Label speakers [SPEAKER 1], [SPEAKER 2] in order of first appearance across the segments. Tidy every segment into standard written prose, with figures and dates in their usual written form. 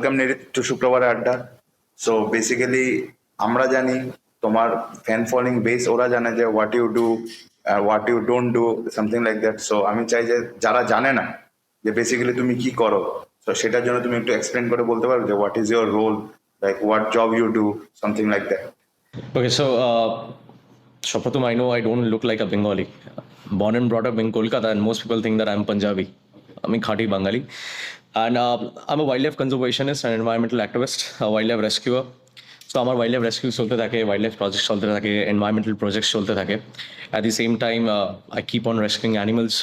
[SPEAKER 1] Welcome Nirit to Shukrobarer Adda. So basically আমরা জানি তোমার ফ্যান ফলোইং বেস ওরা জানে যে what you do what you don't do something like that. So আমি চাই যে যারা জানে না যে বেসিক্যালি তুমি কি করো, তো সেটার জন্য তুমি একটু এক্সপ্লেন করে বলতে পারো যে what is your role, like what job you do, something like that.
[SPEAKER 2] Okay, so Shobhatum, I know I don't look like a Bengali. Born and brought up in Kolkata, and most people think that I'm Punjabi. I'm Khati Bengali. And I'm a wildlife conservationist and environmental activist, a wildlife rescuer. So আমার wildlife rescue চলতে থাকে, wildlife projects চলতে থাকে, environmental projects চলতে থাকে. At the same time, I keep on rescuing animals,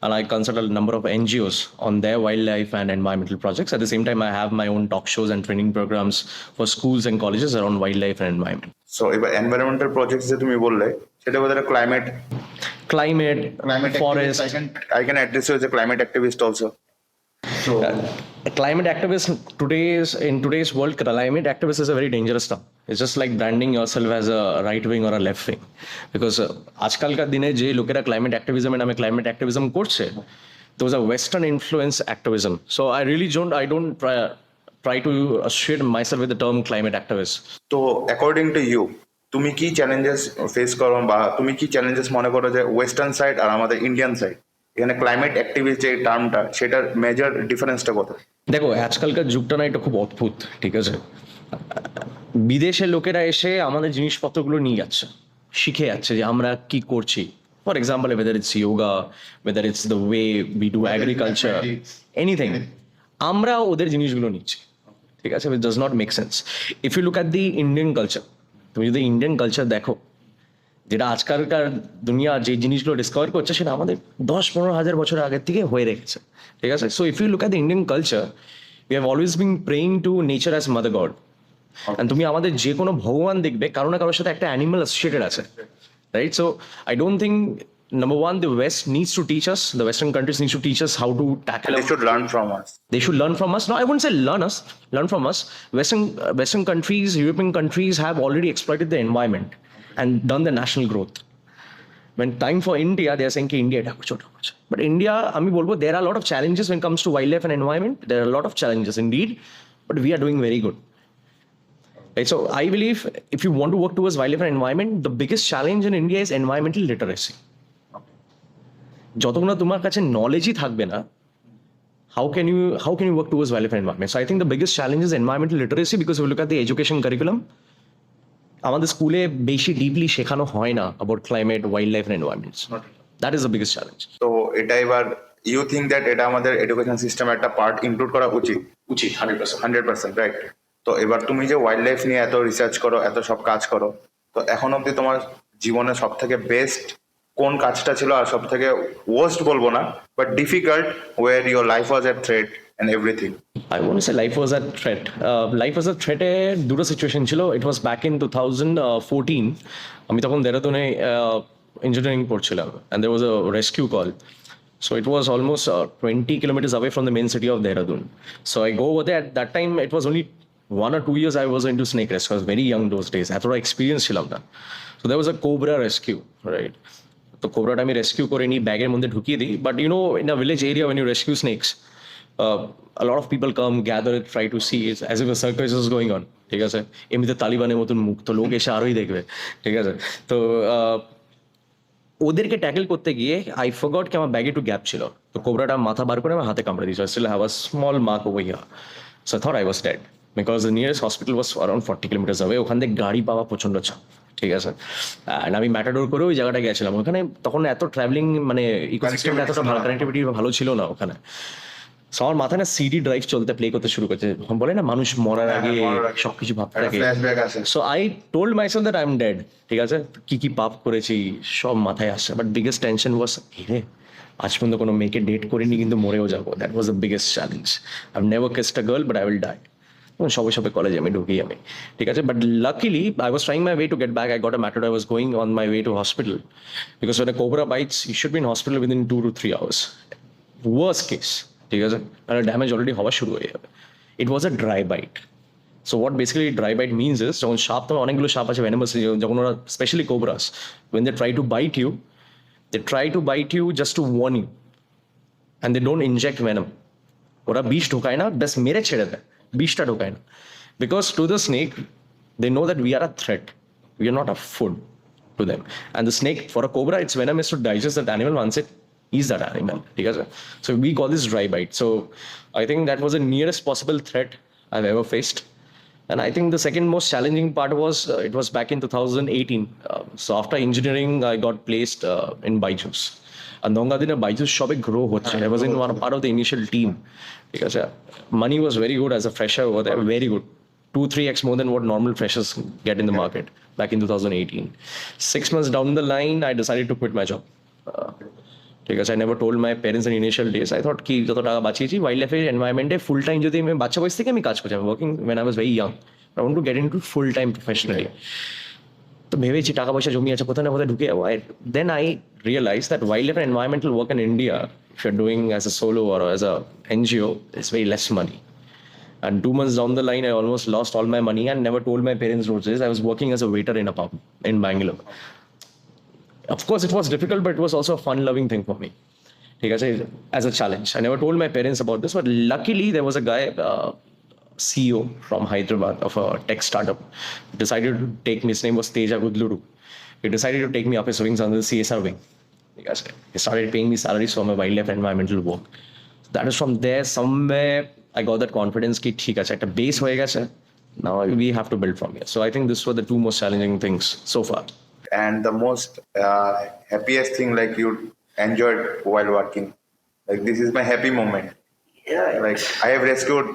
[SPEAKER 2] and I consult a number of NGOs on their wildlife and environmental projects. At the same time, I have my own talk shows and training programs for schools and colleges around wildlife and environment.
[SPEAKER 1] So এবার environmental projects যে তুমি বললে সেটা বোধহয় climate
[SPEAKER 2] forest.
[SPEAKER 1] I can address you as a climate activist also. So
[SPEAKER 2] A climate activist in today's world, climate activist is a very dangerous term. It's just like branding yourself as a right wing or a left wing, because আজকালকার দিনে যে লোকেরা climate activism এর নামে climate activism করছে, those are Western influence activism. So I don't try to associate myself with the term climate activist.
[SPEAKER 1] তো according to you তুমি কি চ্যালেঞ্জেস ফেস করো বা তুমি কি চ্যালেঞ্জেস মনে করো যে ওয়েস্টার্ন সাইড আর আমাদের ইন্ডিয়ান সাইড, এখানে ক্লাইমেট অ্যাক্টিভিস্ট যে টার্মটা সেটার মেজর ডিফারেন্সটা কত?
[SPEAKER 2] দেখো, আজকালকার যুগটা না এটা খুব অদ্ভুত, ঠিক আছে? বিদেশের লোকেরা এসে আমাদের জিনিসপত্রগুলো নিয়ে যাচ্ছে, শিখে যাচ্ছে যে আমরা কি করছি। For example, whether it's yoga, whether it's the way we do agriculture, anything, আমরা ওদের জিনিসগুলো নিচ্ছি, ঠিক আছে? Which does not make sense. If you look at the Indian culture, তুমি যদি ইন্ডিয়ান কালচার দেখো, যেটা আজকালকার দুনিয়া যে জিনিসগুলো ডিসকভার করছে সেটা আমাদের 10-15 হাজার বছর আগের থেকে হয়ে রেখেছে, ঠিক আছে? So if you look at the Indian culture, we have always been praying to nature as mother god. And তুমি আমাদের যে কোনো ভগবান দেখবে কারো না কারোর সাথে একটা অ্যানিমাল অ্যাসোসিয়েটেড আছে, right? So I don't think, number one, the West needs to teach us, the Western countries needs to teach us how to tackle.
[SPEAKER 1] They should learn from us.
[SPEAKER 2] They should learn from us. No, I wouldn't say learn from us. Western countries, European countries have already exploited the environment and done the national growth. When time for India, they are saying ki India, but India, ami bolbo, there are a lot of challenges when it comes to wildlife and environment. There are a lot of challenges indeed, but we are doing very good. Right? So I believe if you want to work towards wildlife and environment, the biggest challenge in India is environmental literacy. যতক্ষণ তোমার কাছে নলেজই থাকবে না, how can you work towards wildlife and environment? So I think the biggest challenge is environmental literacy, because if you look at the education curriculum, আমাদের স্কুলে বেশি deeply শেখানো হয় না about climate, wildlife and environment. That is the biggest challenge.
[SPEAKER 1] তো এটা এবার you think that এটা আমাদের এডুকেশন সিস্টেমে একটা পার্ট ইনক্লুড করা উচিত 100%, রাইট? তো এবার তুমি যে ওয়াইল্ড লাইফ নিয়ে এত রিসার্চ করো, এত সব কাজ করো, তো এখন অবধি তোমার জীবনে সব থেকে বেস্ট কোন কাজটা ছিল, আর সব থেকে ওয়ার্স্ট বলবো না, but difficult, were your life was at threat and everything?
[SPEAKER 2] I won't say life was at threat. Life was at threat এর দুটো সিচুয়েশন ছিল. It was back in 2014. আমি তখন দেরাদুনে ইঞ্জিনিয়ারিং পড়ছিলাম, and there was a rescue call. So it was almost 20 kilometers away from the main city of Dehradun. So I go over there. At that time, it was only 1 or 2 years I was into snake rescue. I was very young those days. এতটা experience ছিলাম না. So there was a cobra rescue, right? তো কোবরাটা আমি rescue করে নিই, ব্যাগের মধ্যে ঢুকিয়ে দিই। But you know, in a village area when you rescue snakes, a lot of people come, gather it, try to see it as if a circus is going on, ঠিক আছে? এমনিতে তালিবানের মতন মুখ, তো লোক এসে আরোই দেখবে, ঠিক আছে? তো ওদেরকে ট্যাকেল করতে গিয়ে আই ফরগট কি আমার ব্যাগে একটু গ্যাপ ছিল, তো কোবরাটা মাথা বার করে আমার হাতে কামড়ে দিয়েছে। I still have a small mark over here. So I thought I was dead, because the nearest hospital was around 40 kilometers away. ওখান থেকে গাড়ি পাওয়া প্রচন্ড চাপ, ঠিক আছে? অ্যান্ড আমি ম্যাটাডোর করে ওই জায়গাটা গেছিলাম। ওখানে তখন এত ট্রাভেলিং, মানে ইকোসিস্টেমটা এতটা ভালো, কানেক্টিভিটি ভালো ছিল না ওখানে। সো আমার মাথায় না সিডি ড্রাইভ চলতে, প্লে করতে শুরু করছে। বলে না মানুষ মরার আগে সবকিছু ভাবতে থাকে। So I told myself that I am dead, ঠিক আছে? কি পাপ করেছি সব মাথায় আসছে, বাট বিগেস্ট টেনশন ওয়াজ, রে আজ পর্যন্ত কোনো মেয়েকে ডেট করিনি, কিন্তু মরেও যাবো। That was the biggest challenge. I have never kissed a girl, but I will die. সবে কলেজে আমি ঢুকি, ঠিক আছে? But luckily I was trying my way to get back. I got a matador, I was going on my way to hospital, because when a cobra bites, you should be in hospital within 2 to 3 hours. Worst case, ঠিক আছে? মানে damage already হওয়া শুরু হয়ে যাবে। It was a dry bite. So what basically dry bite means is, যখন সাপ, তোমার অনেকগুলো সাপ আছে ভেনামাস, যখন ওরা specially cobras, when they try to bite you, they try to bite you just to warn you, and they don't inject venom. ওরা বিষ ঢোকায় না, ব্যাস মেরে ছেড়ে দেয়। বিষটা ঢোকায় না, because to the snake they know that we are a threat, we are not a food to them. And the snake, for a cobra, its venom is to digest that animal once it eats that animal. So we call this dry bite. So I think that was the nearest possible threat I've ever faced. And I think the second most challenging part was it was back in 2018. So after engineering, I got placed in Byju's. And Dongadina Byju's shop grow hoche. I was in one part of the initial team. Because money was very good as a fresher over there, very good. 2-3x more than what normal freshers get in the market back in 2018. 6 months down the line, I decided to quit my job. Because I never told my parents in initial days. I thought ki joto taka bachiyechi wildlife environment e full time jodi ame bachcha boys theke ami kaj korchi. I was working when I was very young. I want to get into full time professionally. তো ভেবেছি টাকা পয়সা জমি আছে, কোথাও না কোথাও ঢুকে যাবো। Then I realized that wildlife and environmental work in India, if you're doing as a solo or as a NGO, it's very less money. And 2 months down the line, I almost lost all my money and never told my parents roses. I was working as a waiter in a pub in Bangalore. Of course, it was difficult, but it was also a fun-loving thing for me. As a challenge. I never told my parents about this, but luckily there was a guy, CEO from Hyderabad of a tech startup, decided to take me. His name was Teja Gudluru. He decided to take me up his wings on the CSR wing. He started paying me salaries for my wildlife and environmental work. That is from there somewhere I got that confidence ki theek ache ekta base hoye geche, now we have to build from here. So I think this were the two most challenging things so far.
[SPEAKER 1] And the most happiest thing, like you enjoyed while working, like this is my happy moment. Like I have rescued,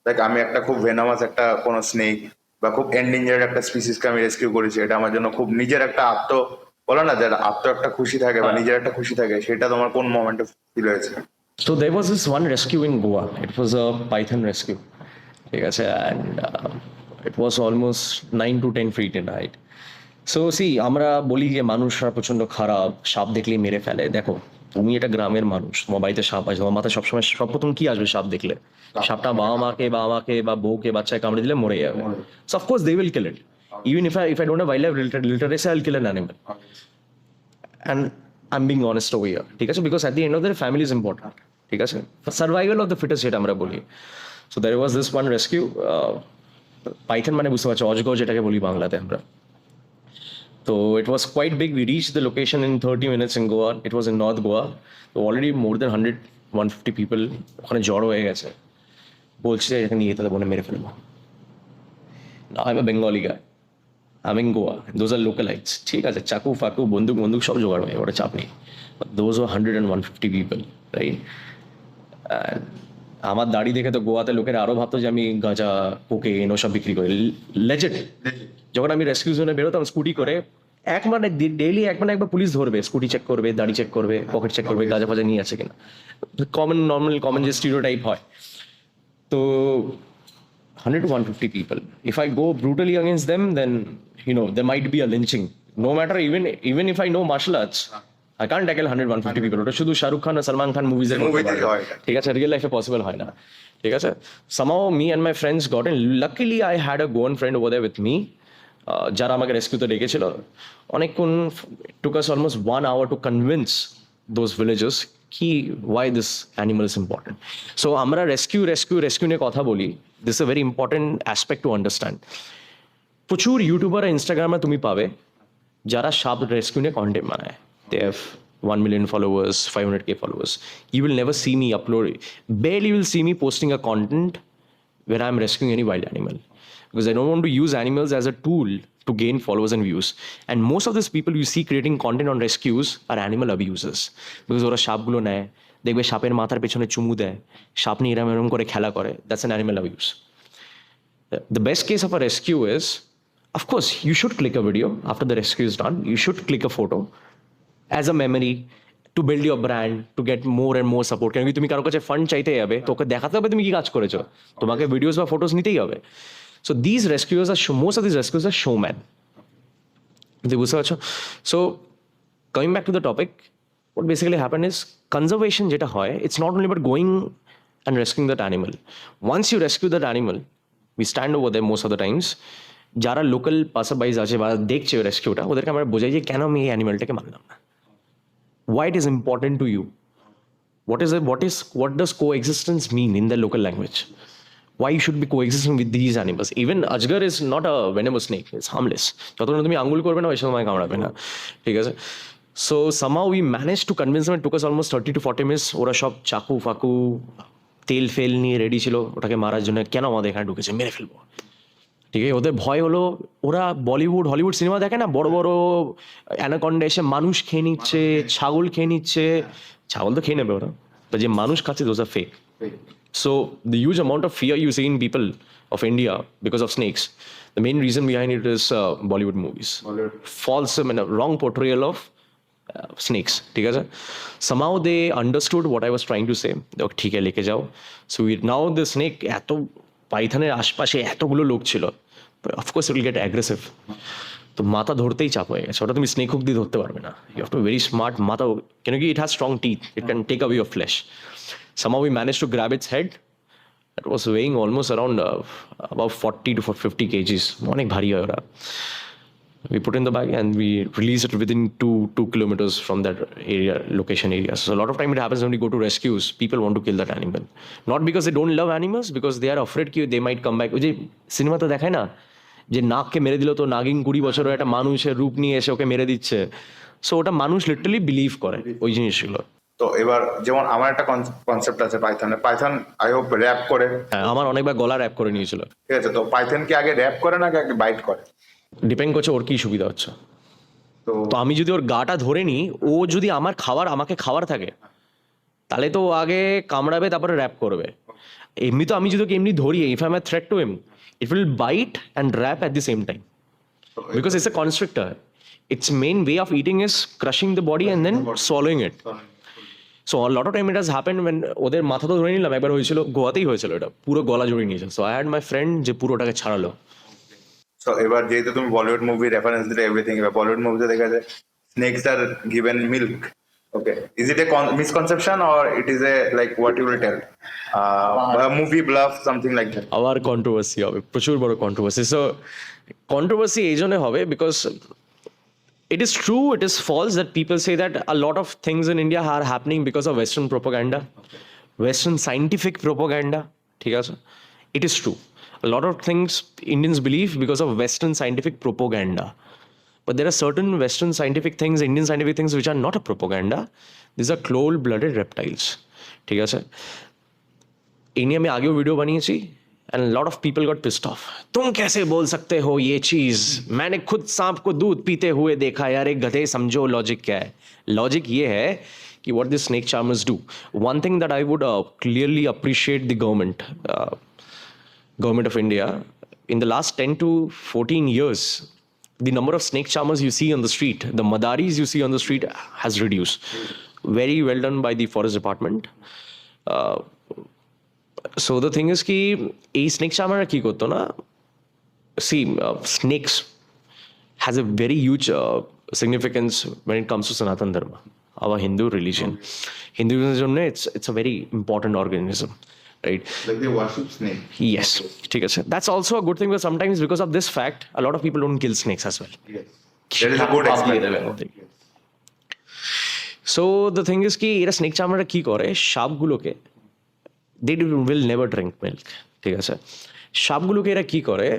[SPEAKER 1] like আমি একটা খুব venomous একটা কোনো snake বা খুব endangered একটা স্পিসিসকে আমি rescue করেছি, এটা আমার জন্য খুব নিজের একটা বলো না যে একটা খুশি থাকে বা নিজের একটা খুশি থাকে, সেটা তোমার কোন মোমেন্টে ফিল হয়েছে?
[SPEAKER 2] So there was this one rescue in Goa. It was a python rescue. And it was almost 9 to 10 feet in height. So see, আমরা বলি যে মানুষরা প্রচন্ড খারাপ, সাপ দেখলেই মেরে ফেলে। দেখো, তুমি এটা গ্রামের মানুষ, তোমার বাড়িতে সাপ আছে, তোমার মাথায় সবসময় সর্বপ্রথম কি আসবে? সাপ দেখলে সাপটা বাবা মাকে বা বউকে বাচ্চাকে কামড়ে দিলে মরে যাবে। So of course they will kill it. Even if I don't have wildlife literacy, I'll kill an animal. And I'm being honest over here, because at the end of the day, family is important. For survival of the fittest যেটা আমরা বলি. So there was this one rescue. Python মানে বুঝতে পারছো, অজগর যেটাকে বলি বাংলাতে আমরা। So it was quite big. We reached the location in 30 minutes in Goa. It was in North Goa. So already more than 150 people ওখানে জড়ো হয়ে গেছে, বলছে এখানে নিয়ে তাদের বনে মেরে ফেলবো। Now I'm a Bengali guy. I'm in Goa. Those are localites. ঠিক আছে, চাকু ফাকু বন্দুক সব জোগাড় হয়, ওটা চাপ নেই। But those were 100 and 150 people, right? আমার দাড়ি দেখে তো গোয়াতে লোকেরা আরো ভাবতো যে আমি গাঁজা কোকেন ওসব বিক্রি করি। লেজেন্ড। যখন আমি রেস্কিউ জোনে বেরোতাম স্কুটি করে, ডেইলি একবার পুলিশ ধরবে, স্কুটি চেক করবে, দাড়ি চেক করবে, পকেট চেক করবে, গাঁজা ফাজা নিয়ে আছে কিনা, কমন যে স্টিরিওটাইপ হয়। তো 100 to 150 people. If I go brutally against them, then there might be a lynching. No matter, even if I know martial arts, I can't tackle 100-150 people. ওটা শুধু শাহরুখ খান আর সালমান খান মুভিজের ঠিক আছে, রিয়েল লাইফে পসিবল হয় না। ঠিক আছে, somehow me and my friends got in. Luckily I had a Goan friend over there with me, যারা আমাকে রেস্কিউতে ডেকেছিল অনেকক্ষণ। It took us almost 1 hour to convince those villagers কি why this animal is important. So আমরা rescue নিয়ে কথা বলি। This is a very important aspect to understand. প্রচুর ইউটিউবার আর ইনস্টাগ্রামে তুমি পাবে যারা সাপ রেস্কিউ নিয়ে কন্টেন্ট বানায়। They have 1 million followers, 500k followers. You will never see me barely you will see me posting a content where I'm rescuing any wild animal, because I don't want to use animals as a tool to gain followers and views. And most of these people you see creating content on rescues are animal abusers, because ওরা সাপগুলো নেয়, দেখবে সাপের মাথার পেছনে চুমু দেয়, সাপ নিয়ে এরম করে খেলা করে। That's an animal abuse. The best case of a rescue is, of course, you should click a video after the rescue is done. You should click a photo as a memory to build your brand, to get more and more support. কারণ কি তুমি কারো কাছে fund চাইতে যাবে, তোকে দেখাতে হবে তুমি কি কাজ করেছো, তোমাকে ভিডিওস বা ফটোস নিতেই হবে। So these rescuers most of these rescuers are showman. বুঝতে পারছো? So coming back to the topic, what basically happened is conservation যেটা হয়, it's not only about going and rescuing that animal. Once you rescue that animal, we stand over there most of the times. যারা local পাসারবাইজ আছে বা দেখছে রেস্কিউটা, ওদেরকে আমরা বোঝাই যে কেন আমি এই অ্যানিমালটাকে মারলাম না। Why it is important to you? What does coexistence mean in the local language? Why you should be coexisting with these animals? Even ajgar is not a venomous snake, it's harmless. যতক্ষণ তুমি আঙ্গুল করবে না ওই সময় কামড়াবে না, ঠিক আছে? So somehow we managed to convince them. It took us almost 30 to 40 minutes. ওরা সব চাকু ফাকু তেল ফেল নিয়ে রেডি ছিল ওটাকে মারার জন্য। কেন আমাদের এখানে ঢুকেছে, মেরে ফেলবো, ঠিক আছে? ওদের ভয় হলো, ওরা বলিউড হলিউড সিনেমা দেখে না, বড় বড় অ্যানাকন্ডা এসে মানুষ খেয়ে নিচ্ছে, ছাগল খেয়ে নিচ্ছে। ছাগল তো খেয়ে নেবে ওরা, but যে মানুষ খাচ্ছে those are fake. So the huge amount of fear you see in people of India because of snakes, the main reason behind it is Bollywood movies. False, I mean, a wrong portrayal of snakes, ঠিক আছে? Somehow they understood what I was trying to say. ঠিক আছে লেকে যাও. So now the snake, এত পাইথনের আশপাশে এতগুলো লোক ছিল, of course it will get aggressive. তো মাথা ধরতেই চাপ হয়ে গেছে, ওটা তুমি স্নেক হুক দিয়ে ধরতে পারবে না। You have to very smart মাথা, কেন কি it has strong teeth, it can take away your flesh. Somehow we managed to grab its head. It was weighing almost around about 40 to 50 kgs. অনেক ভারী হয় ওরা. We put in the bag and we released it within 2 kilometers from that area, location area. So a lot of time it happens when we go to rescues, people want to kill that animal. Not because they don't love animals, because they are afraid that they might come back. ওই যে সিনেমাতে দেখায় না যে নাগকে মেরে দিল, তো নাগিন 20 বছরের একটা মানুষের রূপ নিয়ে এসে ওকে মেরে দিচ্ছে। সো ওটা মানুষ লিটারালি বিলিভ করে ওই জিনিসগুলো।
[SPEAKER 1] তো এবার যেমন আমার একটা কনসেপ্ট আছে পাইথনের, পাইথন আই হোপ র‍্যাপ করে।
[SPEAKER 2] হ্যাঁ, আমার অনেকবার গলা র‍্যাপ করে নিয়েছিল।
[SPEAKER 1] ঠিক আছে, তো পাইথন কি আগে র‍্যাপ করে না আগে বাইট করে?
[SPEAKER 2] ডিপেন্ড করছে ওর কি সুবিধা হচ্ছে। তো আমি যদি ওর গাটা ধরে নিই, ও যদি আমাকে খাওয়ার থাকে, তাহলে তো ও আগে কামড়াবে তারপরে র‍্যাপ করবে। এমনি তো আমি যদি ওকে এমনি ধরি, if I am a threat to him, it will bite and wrap at the same time, because it's a constrictor. Its main way of eating is crushing the body and then swallowing it. So a lot of time it has happened when ওদের মাথা তো ধরে নিলাম, একবার হয়েছিল গোয়াতেই হয়েছিল, এটা পুরো গলা জড়িয়ে নিয়েছে। So I had my friend যে পুরোটাকে ছাড়ালো।
[SPEAKER 1] সো এবার যেহেতু তুমি বলিউড মুভি রেফারেন্স দিলে এভরিথিং, এবার বলিউড মুভিতে দেখা যায় snakes are given milk. Okay, is it a misconception or it is a like what you will tell movie bluff something like that?
[SPEAKER 2] আবার কন্ট্রোভার্সি হবে, প্রচুর বড় কন্ট্রোভার্সি। সো কন্ট্রোভার্সি এই জন্য হবে because it is true, it is false that people say that a lot of things in India are happening because of Western propaganda, Western scientific propaganda. ঠিক আছে, it is true. A lot of things Indians believe because of Western scientific propaganda. But there are certain Western scientific things, Indian scientific things, which are not a propaganda. These are cold-blooded reptiles. ঠিক আছে, এই নিয়ে আমি আগেও video বানিয়েছি, and a lot of people got pissed off. तुम कैसे बोल सकते हो ये चीज, मैंने खुद सांप को दूध पीते हुए देखा। यार एक गधे, समझो लॉजिक क्या है। लॉजिक ये है कि what the snake charmers do. One thing that I would clearly appreciate the government of India, in the last 10 to 14 years, the number of snake charmers you see on the street, the madaris you see on the street, has reduced. Very well done by the forest department. So the thing is ki ei snake charmer ki korto na, see, snakes has a very huge significance when it comes to Sanatan Dharma, our Hindu religion. Hinduism, it's a very important organism, right?
[SPEAKER 1] Like they worship snake.
[SPEAKER 2] Yes, ঠিক আছে. That's also a good thing, but sometimes because of this fact, a lot of people don't kill snakes as well.
[SPEAKER 1] Yes, that is a good explanation.
[SPEAKER 2] So the thing is ki এরা snake charmer কি করে, সাপগুলোকে, they will never drink milk, ঠিক আছে? সাপগুলোকে এরা কি করে,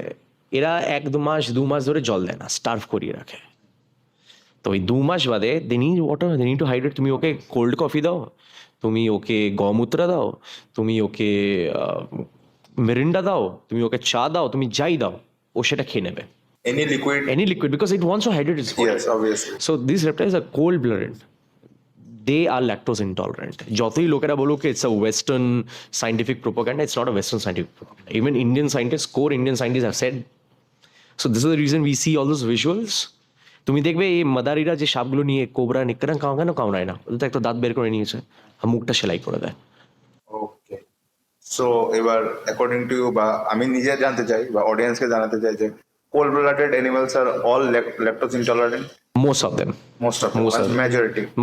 [SPEAKER 2] এরা 1-2 মাস ধরে জল দেয় না, স্টার্ভ করিয়ে রাখে। তো ওই 2 মাস বাদে they need water, they need to hydrate. তুমি ওকে কোল্ড কফি দাও, তুমি ওকে গমূত্র দাও, তুমি ওকে মেরিন্ডা দাও, তুমি ওকে চা দাও, তুমি যাই দাও, ও সেটা খেয়ে নেবে। Any liquid because it wants to hydrate its body.
[SPEAKER 1] Yes, obviously.
[SPEAKER 2] So these reptiles are cold-blooded. They are lactose intolerant. যতই লোকেরা বলুক it's a Western scientific propaganda, it's not a Western scientific propaganda. Even Indian scientists, core Indian scientists have said. So this is the reason we see all those visuals. তুমি দেখবে এই মাদারিরা যে সাপগুলো নিয়ে cobra নিকরা কেন কামড়ায় না, ওদের তো একটা দাঁত বের করে নিয়েছে, মুখটা সেলাই করে দেয়।
[SPEAKER 1] ওকে, সো এবার অ্যাকর্ডিং টু ইউ, বা আমি নিজে জানতে চাই বা অডিয়েন্সকে জানাতে চাই যে cold-blooded animals are all lactose intolerant?
[SPEAKER 2] Most of them.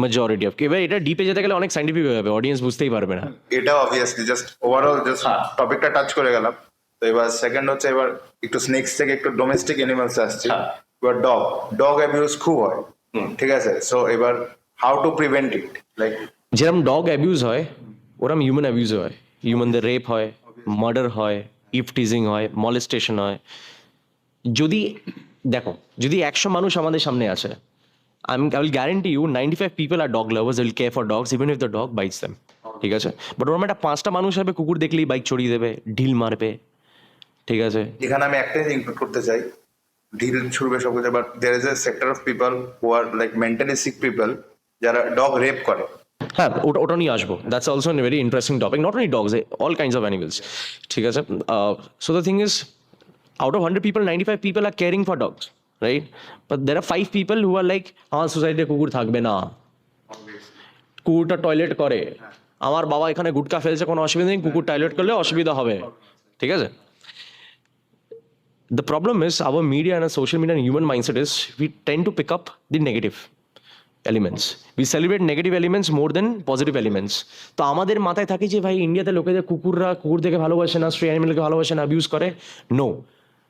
[SPEAKER 2] Majority of. এবার এটা ডিপে যেতে গেলে অনেক সাইন্টিফিক হয়ে যাবে, অডিয়েন্স বুঝতেই পারবে না।
[SPEAKER 1] এটা অবভিয়াসলি জাস্ট ওভারঅল জাস্ট টপিকটা টাচ করে গেলাম। তো এবার সেকেন্ড হচ্ছে, এবার একটু স্নেকস থেকে একটু ডোমেস্টিক অ্যানিমালস আসছে। এবার ডগ অ্যাবিউজ খুব হয়, ঠিক আছে? সো এবার how to prevent it? Like
[SPEAKER 2] যেরকম ডগ অ্যাবিউজ হয় ওরকম হিউম্যান অ্যাবিউজ হয়, হিউম্যানদের রেপ হয়, মার্ডার হয়, ইফ টিজিং হয়, মলেস্টেশন হয়। যদি দেখো, যদি 100 মানুষ আমাদের সামনে আছে, I will guarantee you 95 people are dog lovers, will care for dogs even if the dog bites them, ঠিক আছে? বাট ওরম একটা 5টা মানুষ হবে কুকুর দেখলেই বাইক চড়িয়ে দেবে, ঢিল মারবে, ঠিক আছে?
[SPEAKER 1] এখানে আমি একটাই ইনক্লুড করতে চাই, ঢিল ছুড়বে সব কিছু, but there is a sector of people who are like mentally sick people, যারা ডগ রেপ করে।
[SPEAKER 2] হ্যাঁ, ওটা নিয়ে আসবো। That's also a very interesting topic, not only dogs, all kinds of animals, ঠিক আছে? So the thing is, out of 100 people 95 people are caring for dogs, right? But there are 5 people who are like, হ্যাঁ সোসাইটিতে কুকুর থাকবে না, কুকুরটা toilet করে, আমার বাবা এখানে গুটকা ফেলছে, কোনো অসুবিধা নেই, কুকুর টয়লেট করলে অসুবিধা হবে, ঠিক আছে? The problem is our media and our social media and human mindset is we tend to pick up the negative elements. We celebrate negative elements more than positive elements. তো আমাদের মাথায় থাকে যে ভাই ইন্ডিয়াতে লোকেদের কুকুর দেখে ভালোবাসে না, স্ট্রে অ্যানিমেলকে ভালোবাসে না, অ্যাবিউজ করে। No,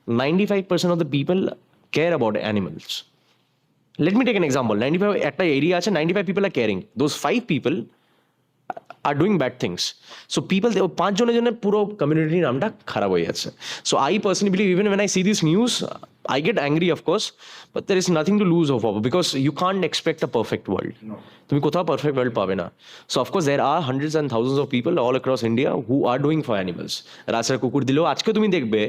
[SPEAKER 2] 95% of the people care about animals. Let me take an example. 95 একটা এরিয়া আছে, 95 people are caring. Those 5 people are doing bad things. So people, 5 জনের জন্য পুরো কমিউনিটির নামটা খারাপ হয়ে যাচ্ছে। So I personally believe, even when I see this news, I get angry of course, but there is nothing to lose hope of, because you can't expect a perfect world. তুমি কোথাও পারফেক্ট ওয়ার্ল্ড পাবে না। So of course there are hundreds and thousands of people all across India who are doing for animals. রাস্তায় কুকুর দিলেও আজকে তুমি দেখবে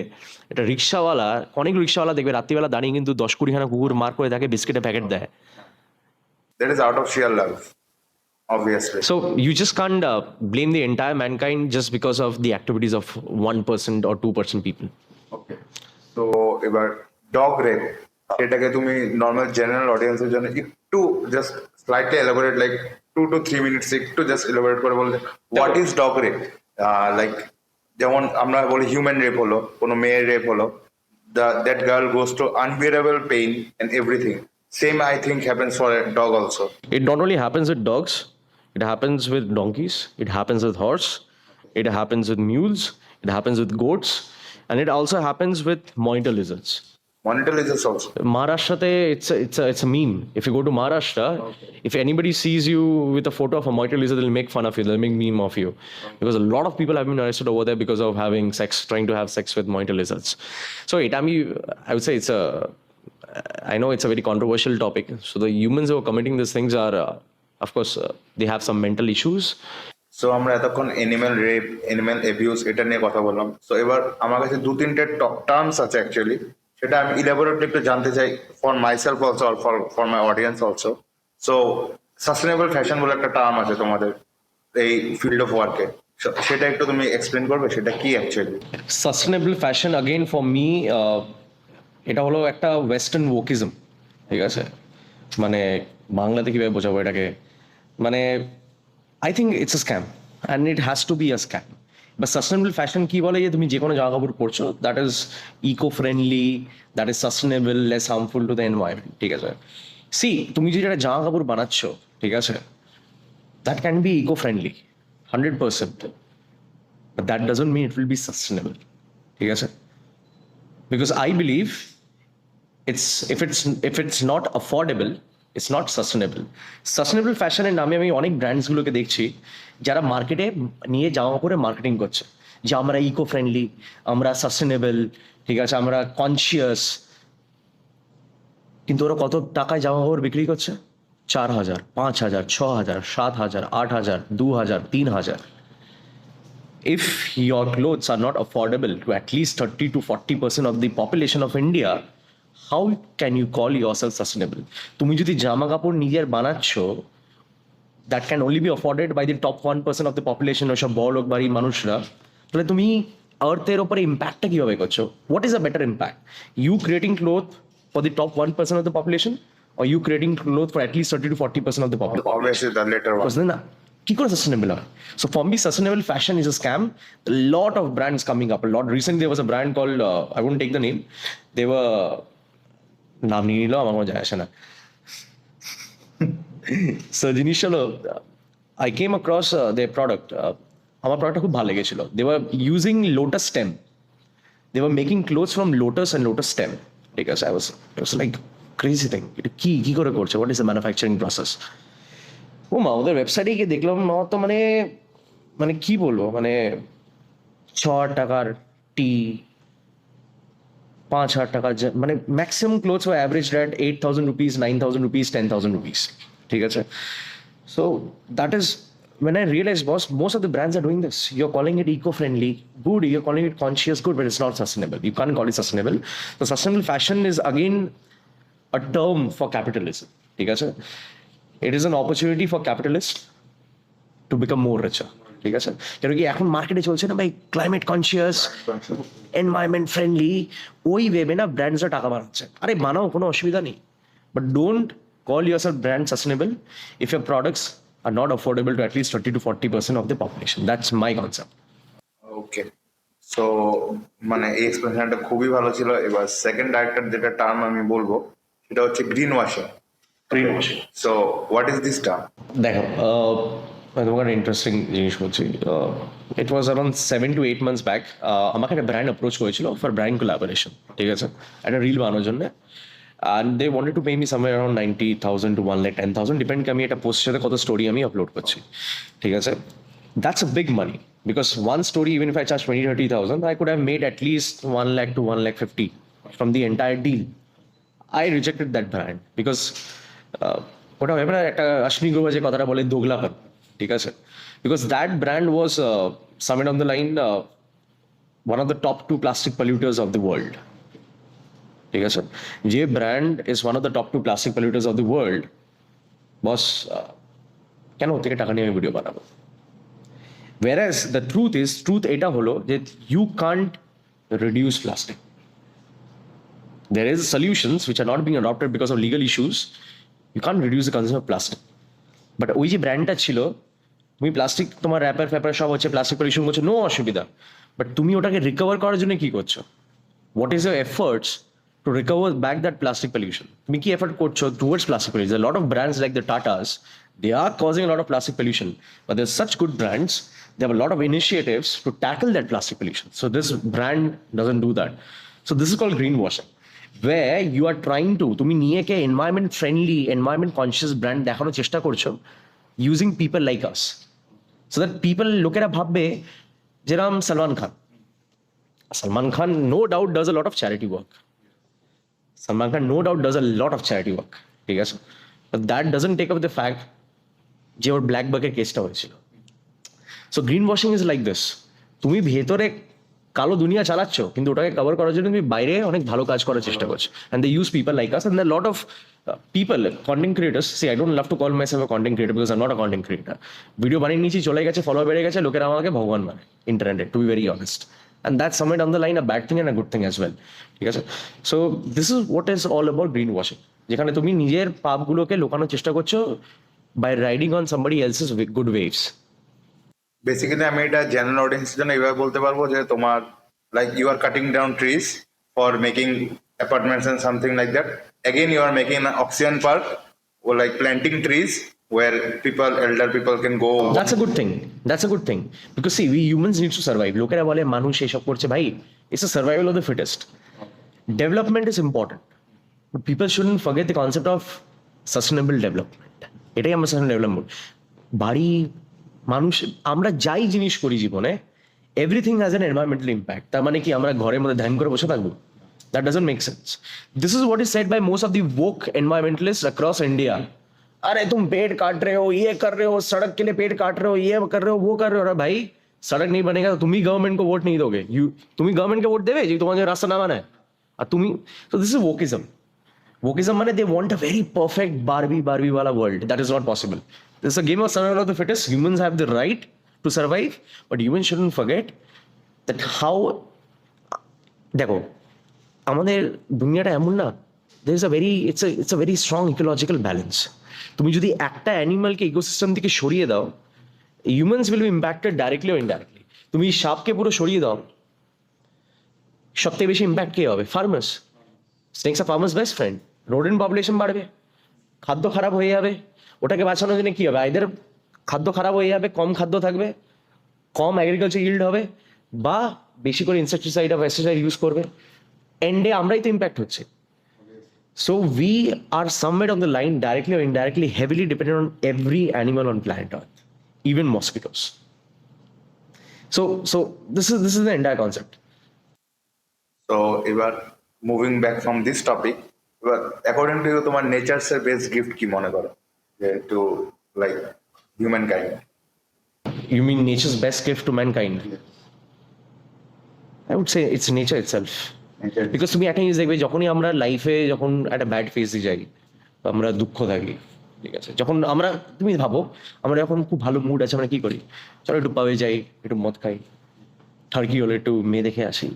[SPEAKER 2] একটা রিক্সাওয়ালা, অনেক রিক্সাওয়ালা দেখবে রাত্রিবেলা দাঁড়িয়ে কিন্তু 10-20খানা কুকুর মার করে তাকে বিস্কিটের প্যাকেট দেয়।
[SPEAKER 1] That is out of sheer love, obviously.
[SPEAKER 2] So you just can't blame the entire mankind just because of the activities of 1% or 2% people.
[SPEAKER 1] ওকে, তো এবার ডগ রেপ, সেটাকে তুমি নর্মাল জেনারেল অডিয়েন্সের জন্য একটু just slightly elaborate, like 2 to 3 minutes একটু just elaborate করে বলতে, what is dog rape? Like যেমন আমরা বলি হিউম্যান রেপ হলো, কোনো মেয়ের রেপ হলো, that girl goes to unbearable pain and everything. Same I think happens for a dog also.
[SPEAKER 2] It not only happens with dogs, it happens with donkeys, it happens with horse, it happens with mules, it happens with goats, and it also happens with monitor lizards.
[SPEAKER 1] Monitor lizards also.
[SPEAKER 2] Maharashtra, it's a meme. If you go to Maharashtra, if anybody sees you with a photo of a monitor lizard, they'll make fun of you, they'll make meme of you, because a lot of people have been arrested over there because of having sex, trying to have sex with monitor lizards. So I would say I know it's a very controversial topic. So the humans who are committing these things are, of course, they have some mental issues.
[SPEAKER 1] So আমরা এতক্ষণ animal rape, animal abuse এটা নিয়ে কথা বললাম। So এবার আমার কাছে 2-3টে terms আছে অ্যাকচুয়ালি, সেটা আমি ইলাবোরেটলি একটু জানতে চাই ফর মাইসেলফ অলসো, আর for my audience also. So sustainable fashion বলে একটা টার্ম আছে তোমাদের এই ফিল্ড অফ ওয়ার্কে, সেটা একটু তুমি এক্সপ্লেন করবে, সেটা কি actually?
[SPEAKER 2] Sustainable fashion, again for me, এটা হলো একটা ওয়েস্টার্ন ওকিজম, ঠিক আছে? মানে বাংলাতে কীভাবে বোঝাবো এটাকে, মানে I think it's a scam and it has to be a scam. বা সাস্টেনেবল ফ্যাশন কী বলে, যে তুমি যে কোনো জামা কাপড় পরছো that is eco friendly, that is sustainable, less harmful to the environment, ঠিক আছে? সি, তুমি যদি একটা জামা কাপড় বানাচ্ছ, ঠিক আছে, that can be eco friendly 100%, but that doesn't mean it will be sustainable, ঠিক আছে? Because I believe if it's not affordable, it's not sustainable. Sustainable fashion এর নামে আমি অনেক ব্র্যান্ডসগুলোকে দেখছি যারা মার্কেটে নিয়ে জামা কাপড়ে মার্কেটিং করছে যে আমরা ইকো ফ্রেন্ডলি, আমরা সাস্টেনেবল, ঠিক আছে, আমরা কনসিয়াস, কিন্তু ওরা কত টাকায় জামা কাপড় বিক্রি করছে? 4,000, 5,000, 6,000, 7,000, 8,000, 2,000, 3,000। If your clothes are not affordable to at least 30 to 40% of the population of India, how can you call yourself sustainable? তুমি যদি জামা কাপড় নিজের বানাচ্ছ, that can only be afforded by the top 1% of the population, ওসব বড় লোক বাড়ির মানুষরা, তাহলে তুমি আর্থের ওপরে ইম্প্যাক্টটা কীভাবে করছো? What is a better impact? You creating clothes for the top 1% of the population, or you creating clothes for at least 30 to 40% of the population?
[SPEAKER 1] Obviously the later one.
[SPEAKER 2] বুঝলেন না? কি করে সাস্টেনেবল হয়? So for me, sustainable fashion is a scam. A lot of brands coming up. Recently there was a brand called, I won't take the name. They were, নাম নিয়ে নিল, আমার মনে যায় আসে না। So জিনিস হলো, I came across their product. আমার প্রোডাক্টটা খুব ভালো লেগেছিল। They were using lotus stem. They were making clothes from lotus and lotus stem. ঠিক আছে, it was like crazy thing. এটা কি করে করছে? What is the manufacturing process? ও মা, ওদের ওয়েবসাইটে গিয়ে দেখলাম, মা তো মানে কি বলবো, মানে 6,000 টাকার টি 5,000 টাকা, মানে maximum clothes were average at 8,000 rupees, 9,000 rupees, 10,000 rupees, ঠিক আছে? So that is when I realized, boss, most of the brands are doing this. You're calling it eco-friendly, good. You're calling it conscious, good, but it's not sustainable. You can't call it sustainable. So sustainable fashion is again a term for capitalism. ঠিক আছে? It is an opportunity for capitalists to become more richer. ঠিক আছে? কেন কি এখন মার্কেটে চলছে না ভাই, ক্লাইমেট কনসিয়াস, এনভায়রনমেন্ট ফ্রেন্ডলি, ওই ভেবে না ব্র্যান্ডসরা টাকা বানাচ্ছে। আরে বানাও, কোনো অসুবিধা নেই, but don't call yourself brand sustainable if your products are not affordable to at least 30 to 40% of the population. That's my concept.
[SPEAKER 1] Okay, so মানে এই এক্সপ্লেনেশনটা খুবই ভালো ছিল। এবার সেকেন্ড আরেকটা যেটা টার্ম আমি বলবো সেটা হচ্ছে green washing.
[SPEAKER 2] Green washing,
[SPEAKER 1] so what is this term?
[SPEAKER 2] দেখো, আমি তোমাকে একটা ইন্টারেস্টিং জিনিস বলছি। It was around 7 to 8 months back আমাকে একটা ব্র্যান্ড অ্যাপ্রোচ করেছিল ফর ব্র্যান্ড কোলাবোরেশন, ঠিক আছে, একটা রিল বানানোর জন্য। And they wanted to pay me somewhere around 90,000 to 1,10,000, depend আমি একটা পোস্টের সাথে কত স্টোরি আমি আপলোড করছি, ঠিক আছে? That's a big money because one story, even if I charge 20,000-30,000, I could have made at least 1 lakh to 1,50,000 from the entire deal. I rejected that brand because ওটা ভেবে না একটা অশ্বিনী গ্রোভার যে কথাটা বলে দোগলাপন, ঠিক আছে? Because that brand was somewhere down the line one of the top 2 plastic polluters of the world. ঠিক আছে, যে brand is one of the top 2 plastic polluters of the world, boss কেন ওর থেকে টাকা নিয়ে আমি ভিডিও বানাবো? whereas the truth এটা হলো যে you can't reduce plastic. There is solutions which are not being adopted because of legal issues. You can't reduce the consumption of plastic. But ওই যে ব্র্যান্ডটা ছিল, তুমি প্লাস্টিক, তোমার র্যাপার ফ্যাপার সব হচ্ছে, প্লাস্টিক পলিউশন করছো, নো অসুবিধা, বাট তুমি ওটাকে রিকভার করার জন্য কি করছো? What is your efforts to recover back that plastic pollution? তুমি কি এফর্ট করছো towards plastic pollution? A lot of brands like the Tatas, they are causing a lot of plastic pollution, but there's such good brands, they have a lot of initiatives to tackle that plastic pollution. So this brand doesn't do that. So this is called greenwashing, where you are trying to, তুমি নিয়ে কে environment friendly, environment conscious brand দেখানোর চেষ্টা করছো using people like us, so that people লোকেরা ভাববে যেরকম Salman Khan no doubt does a lot of charity work. Salman Khan no doubt does a lot of charity work, ঠিক আছে? But that doesn't take up the fact যে ওর black বাকের কেসটা হয়েছিল। So green washing is like this, তুমি ভেতরে কালো দুনিয়া চালাচ্ছ, কিন্তু ওটাকে কভার করার জন্য তুমি বাইরে অনেক ভালো কাজ করার চেষ্টা করছো। And they use people like us, and the lot of people, content creators. See, I don't love to call myself a content creator because I am not a content creator. Video বানিয়ে নিয়েছি, চলে গেছে, follower বেড়ে গেছে, লোকেরা আমাকে ভগবান মানে ইন্টারনেটে, to be very honest. And that's somewhere down the line a bad thing and a good thing as well, ঠিক আছে? So this is what is all about greenwashing, যেখানে তুমি নিজের পাপগুলোকে লুকানোর চেষ্টা করছো by riding on somebody else's good waves.
[SPEAKER 1] Basically আমি এটা জেনারেল অডিয়েন্সের জন্য এইভাবে বলতে পারবো যে তোমার like you are cutting down trees for making apartments and something like that, again you are making an oxygen park or like planting trees where elder people can go.
[SPEAKER 2] That's a good thing. That's a good thing. Because see, we humans need to survive. লোকেরা বলে মানুষ এসব করছে, ভাই, it's a survival of the fittest. Development is important. But people shouldn't forget the concept of sustainable development. এটাই আমরা sustainable development. বাড়ি, মানুষ, আমরা যাই জিনিস করি জীবনে, everything has an environmental impact. তার মানে কি আমরা ঘরের মধ্যে ধ্যান করে বসে থাকবো? That doesn't make sense. This is what is said by most of the woke environmentalists across India. अरे तुम पेड़ काट रहे हो, ये कर रहे हो, सड़क के लिए पेड़ काट रहे हो, ये कर रहे हो, वो कर रहे हो। अरे भाई, सड़क नहीं बनेगा तो तुम ही गवर्नमेंट को वोट नहीं दोगे। तुम ही गवर्नमेंट को वोट देवे जी तुम्हारा रास्ता ना बना है। और तुम ही, so this is wokeism. Wokeism माने they want a very perfect Barbie वाला world. That is not possible. This is a game of survival of the fittest. Humans have the right to survive, but humans shouldn't forget that how, দেখো, আমাদের দুনিয়াটা এমন না, there is a very, it's a very strong ecological balance. তুমি যদি একটা অ্যানিমালকে ecosystem থেকে সরিয়ে দাও, humans will be impacted directly or indirectly. তুমি সাপকে পুরো সরিয়ে দাও, সবথেকে বেশি ইম্প্যাক্ট কে হবে? Farmers. Snake's are farmers best friend. Rodent population বাড়বে, খাদ্য খারাপ হয়ে যাবে, ওটাকে বাঁচানোর জন্য কী হবে? আইদার খাদ্য খারাপ হয়ে যাবে, কম খাদ্য থাকবে, কম এগ্রিকালচার ইল্ড হবে, বা বেশি করে ইনসেকটিসাইড আর পেস্টিসাইড ইউজ করবে। এন্ডে আমরাই তো ইম্প্যাক্ট হচ্ছে। So we are somewhere on the line, directly or indirectly, heavily dependent on every animal on planet Earth, even mosquitoes. So this is the entire concept.
[SPEAKER 1] তো এবার moving back from this topic, এবার according to you তোমার nature's এর best gift কি মনে করো, যে to like human kind?
[SPEAKER 2] You mean nature's best gift to mankind? I would say it's nature itself. Because তুমি একটা জিনিস দেখবে, যখনই আমরা লাইফে যখন একটা ব্যাড ফেজে যাই, আমরা দুঃখ থাকি, ঠিক আছে, যখন আমরা, তুমি ভাবো আমরা যখন খুব ভালো মুড আছে আমরা কি করি, চলো একটু পাবে যাই, একটু মদ খাই, আর কি হলো একটু মেয়ে দেখে আসি,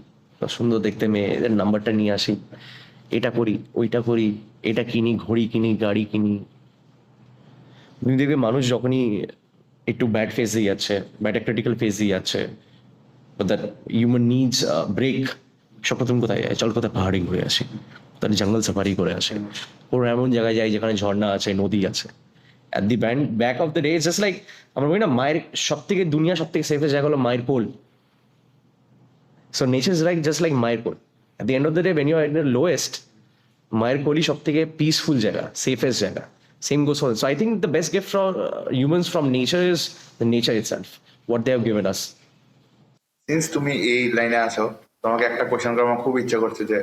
[SPEAKER 2] সুন্দর দেখতে মেয়েদের নাম্বারটা নিয়ে আসি, এটা করি ওইটা করি, এটা কিনি, ঘড়ি কিনি, গাড়ি কিনি। তুমি দেখবে মানুষ যখনই একটু ব্যাড ফেজে যাচ্ছে, ব্যাড ক্রিটিক্যাল ফেজে যাচ্ছে, দ্যাট হিউম্যান নিডস ব্রেক, সব প্রথম কোথায় যায়, চল কোথায় পাহাড়ি ঘুরে আসি, তার জঙ্গল সাফারি করে আসে, ওর এমন জায়গায় যায় যেখানে ঝর্ণা আছে, নদী আছে। At the back of the day just like, আমরা বলি না মায়ের সব থেকে, দুনিয়া সব থেকে সেফেস্ট জায়গা হলো মায়ের কোল। So nature is like just like মায়ের কোল। At the end of the day when you are at the lowest, মায়ের কোলই সব থেকে পিসফুল জায়গা, সেফেস্ট জায়গা। Same goes for, so I think the best gift for humans from nature is the nature itself, what they have given us.
[SPEAKER 1] Since তুমি এই লাইনে আছো, তোমাকে একটা কোশ্চেন করার আমার খুব ইচ্ছা করছে যে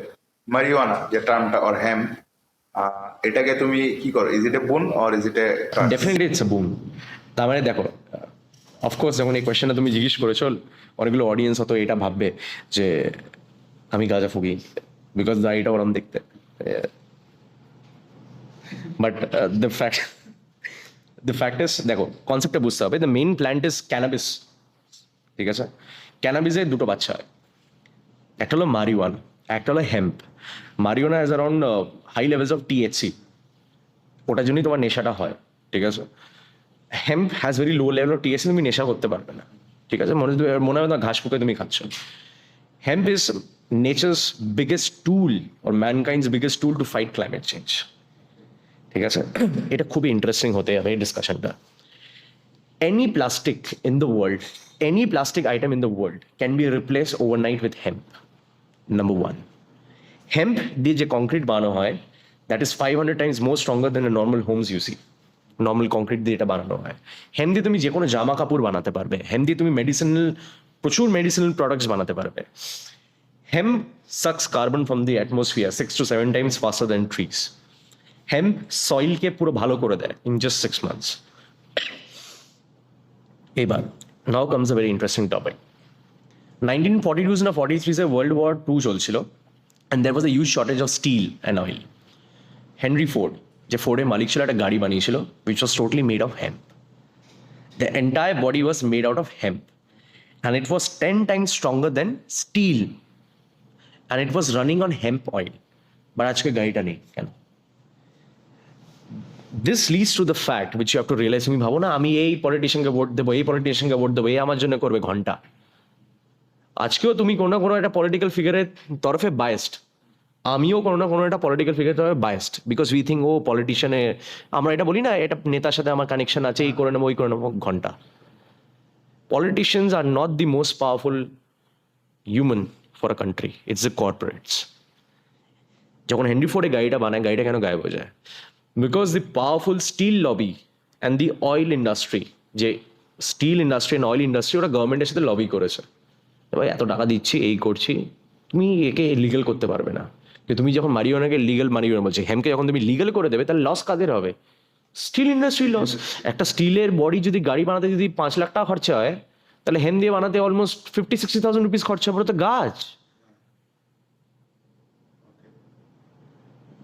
[SPEAKER 1] মারিওয়ানা যে টার্মটা অর হ্যাম, এটাকে তুমি কি করো? Is it a boon or is it a curse?
[SPEAKER 2] Definitely it's a boom. তার মানে দেখো, অফকোর্স যখন এই কোয়েশ্চেনটা তুমি জিজ্ঞেস করেছো, অনেকগুলো অডিয়েন্স হয়তো এটা ভাববে যে আমি গাঁজা ফুকি, বিকজ দাড়িটা ওরম দেখতে। বাট দ্য ফ্যাক্ট ইস, দেখো কনসেপ্টটা বুঝতে হবে, the main plant is cannabis, ঠিক আছে? ক্যানাবিসের দুটো বাচ্চা হয়, একটা হলো মারিওয়ানা, একটা হলো hemp. Marijuana has around high levels of THC, ওটার জন্যই তোমার নেশাটা হয়, ঠিক আছে? Hemp has very low level of THC, তুমি নেশা করতে পারবে না, ঠিক আছে? মনে হয় না ঘাস ফুকে তুমি খাচ্ছ। Hemp is nature's biggest tool or mankind's biggest tool to fight climate change, ঠিক আছে? এটা খুবই ইন্টারেস্টিং হতে হবে এই ডিসকাশনটা। Any plastic in the world, any plastic item in the world can be replace overnight with hemp, number one. Hemp দিয়ে যে কংক্রিট বানানো হয়, that is 500 times more stronger than a normal homes you see. Normal concrete দিয়ে এটা বানানো হয়। হেম দিয়ে তুমি যে কোনো জামা কাপড় বানাতে পারবে, হেম দিয়ে তুমি প্রচুর মেডিসিনাল প্রোডাক্টস বানাতে পারবে। Hemp sucks carbon from the atmosphere 6 to 7 times faster than trees. Hemp সয়েলকে পুরো ভালো করে দেয় ইন জাস্ট 6 months। এবার now comes a very interesting topic. 1942 না 43 ওয়ার্ল্ড ওয়ার 2 চলছিল, and there was a huge shortage of steel and oil. Henry Ford, যে ফোর্ডের মালিক ছিল, একটা গাড়ি বানিয়েছিল which was totally made of hemp. The entire body was made out of hemp, and it was 10 times stronger than steel, and it was running on hemp oil. But আজকে গাড়িটা নেই কেন? This leads to the fact which you have to realize. তুমি ভাবো না আমি এই পলিটিশিয়ানকে vote দেবো, এই পলিটিশিয়ানকে ভোট দেবো, এই আমার জন্য করবে ঘন্টা। আজকেও তুমি কোনো না কোনো একটা পলিটিক্যাল ফিগারের তরফে বায়াসড, আমিও কোনো না কোনো একটা পলিটিক্যাল ফিগার তরফে বায়াসড, বিকজ উই থিঙ্ক ও পলিটিশিয়ানে, আমরা এটা বলি না এটা নেতার সাথে আমার কানেকশন আছে, এই করে নেবো ওই করে নেবো, ঘন্টা। Politicians are not the most powerful human for a country, it's the corporates. যখন হেনরি ফোর্ডে গাড়িটা বানায়, গাড়িটা কেন গায়েব হয়ে যায়? Because the powerful steel lobby and the oil industry, যে steel industry and oil industry, ওরা গভর্নমেন্টের সাথে লবি করেছে, ভাই এত টাকা দিচ্ছি, এই করছি, তুমি একে লিগাল করতে পারবে না। কিন্তু তুমি যখন মারিওয়ানাকে লিগাল, মারিওয়ানা বলছি হেমকে যখন তুমি লিগাল করে দেবে, তাহলে লস কাদের হবে? Steel industry loss. একটা স্টিলের বডি যদি গাড়ি বানাতে যদি 5 লাখ টাকা খরচা হয়, তাহলে হেম দিয়ে বানাতে অলমোস্ট 50-60,000 রুপিস খরচা পড়ে তো গাছ।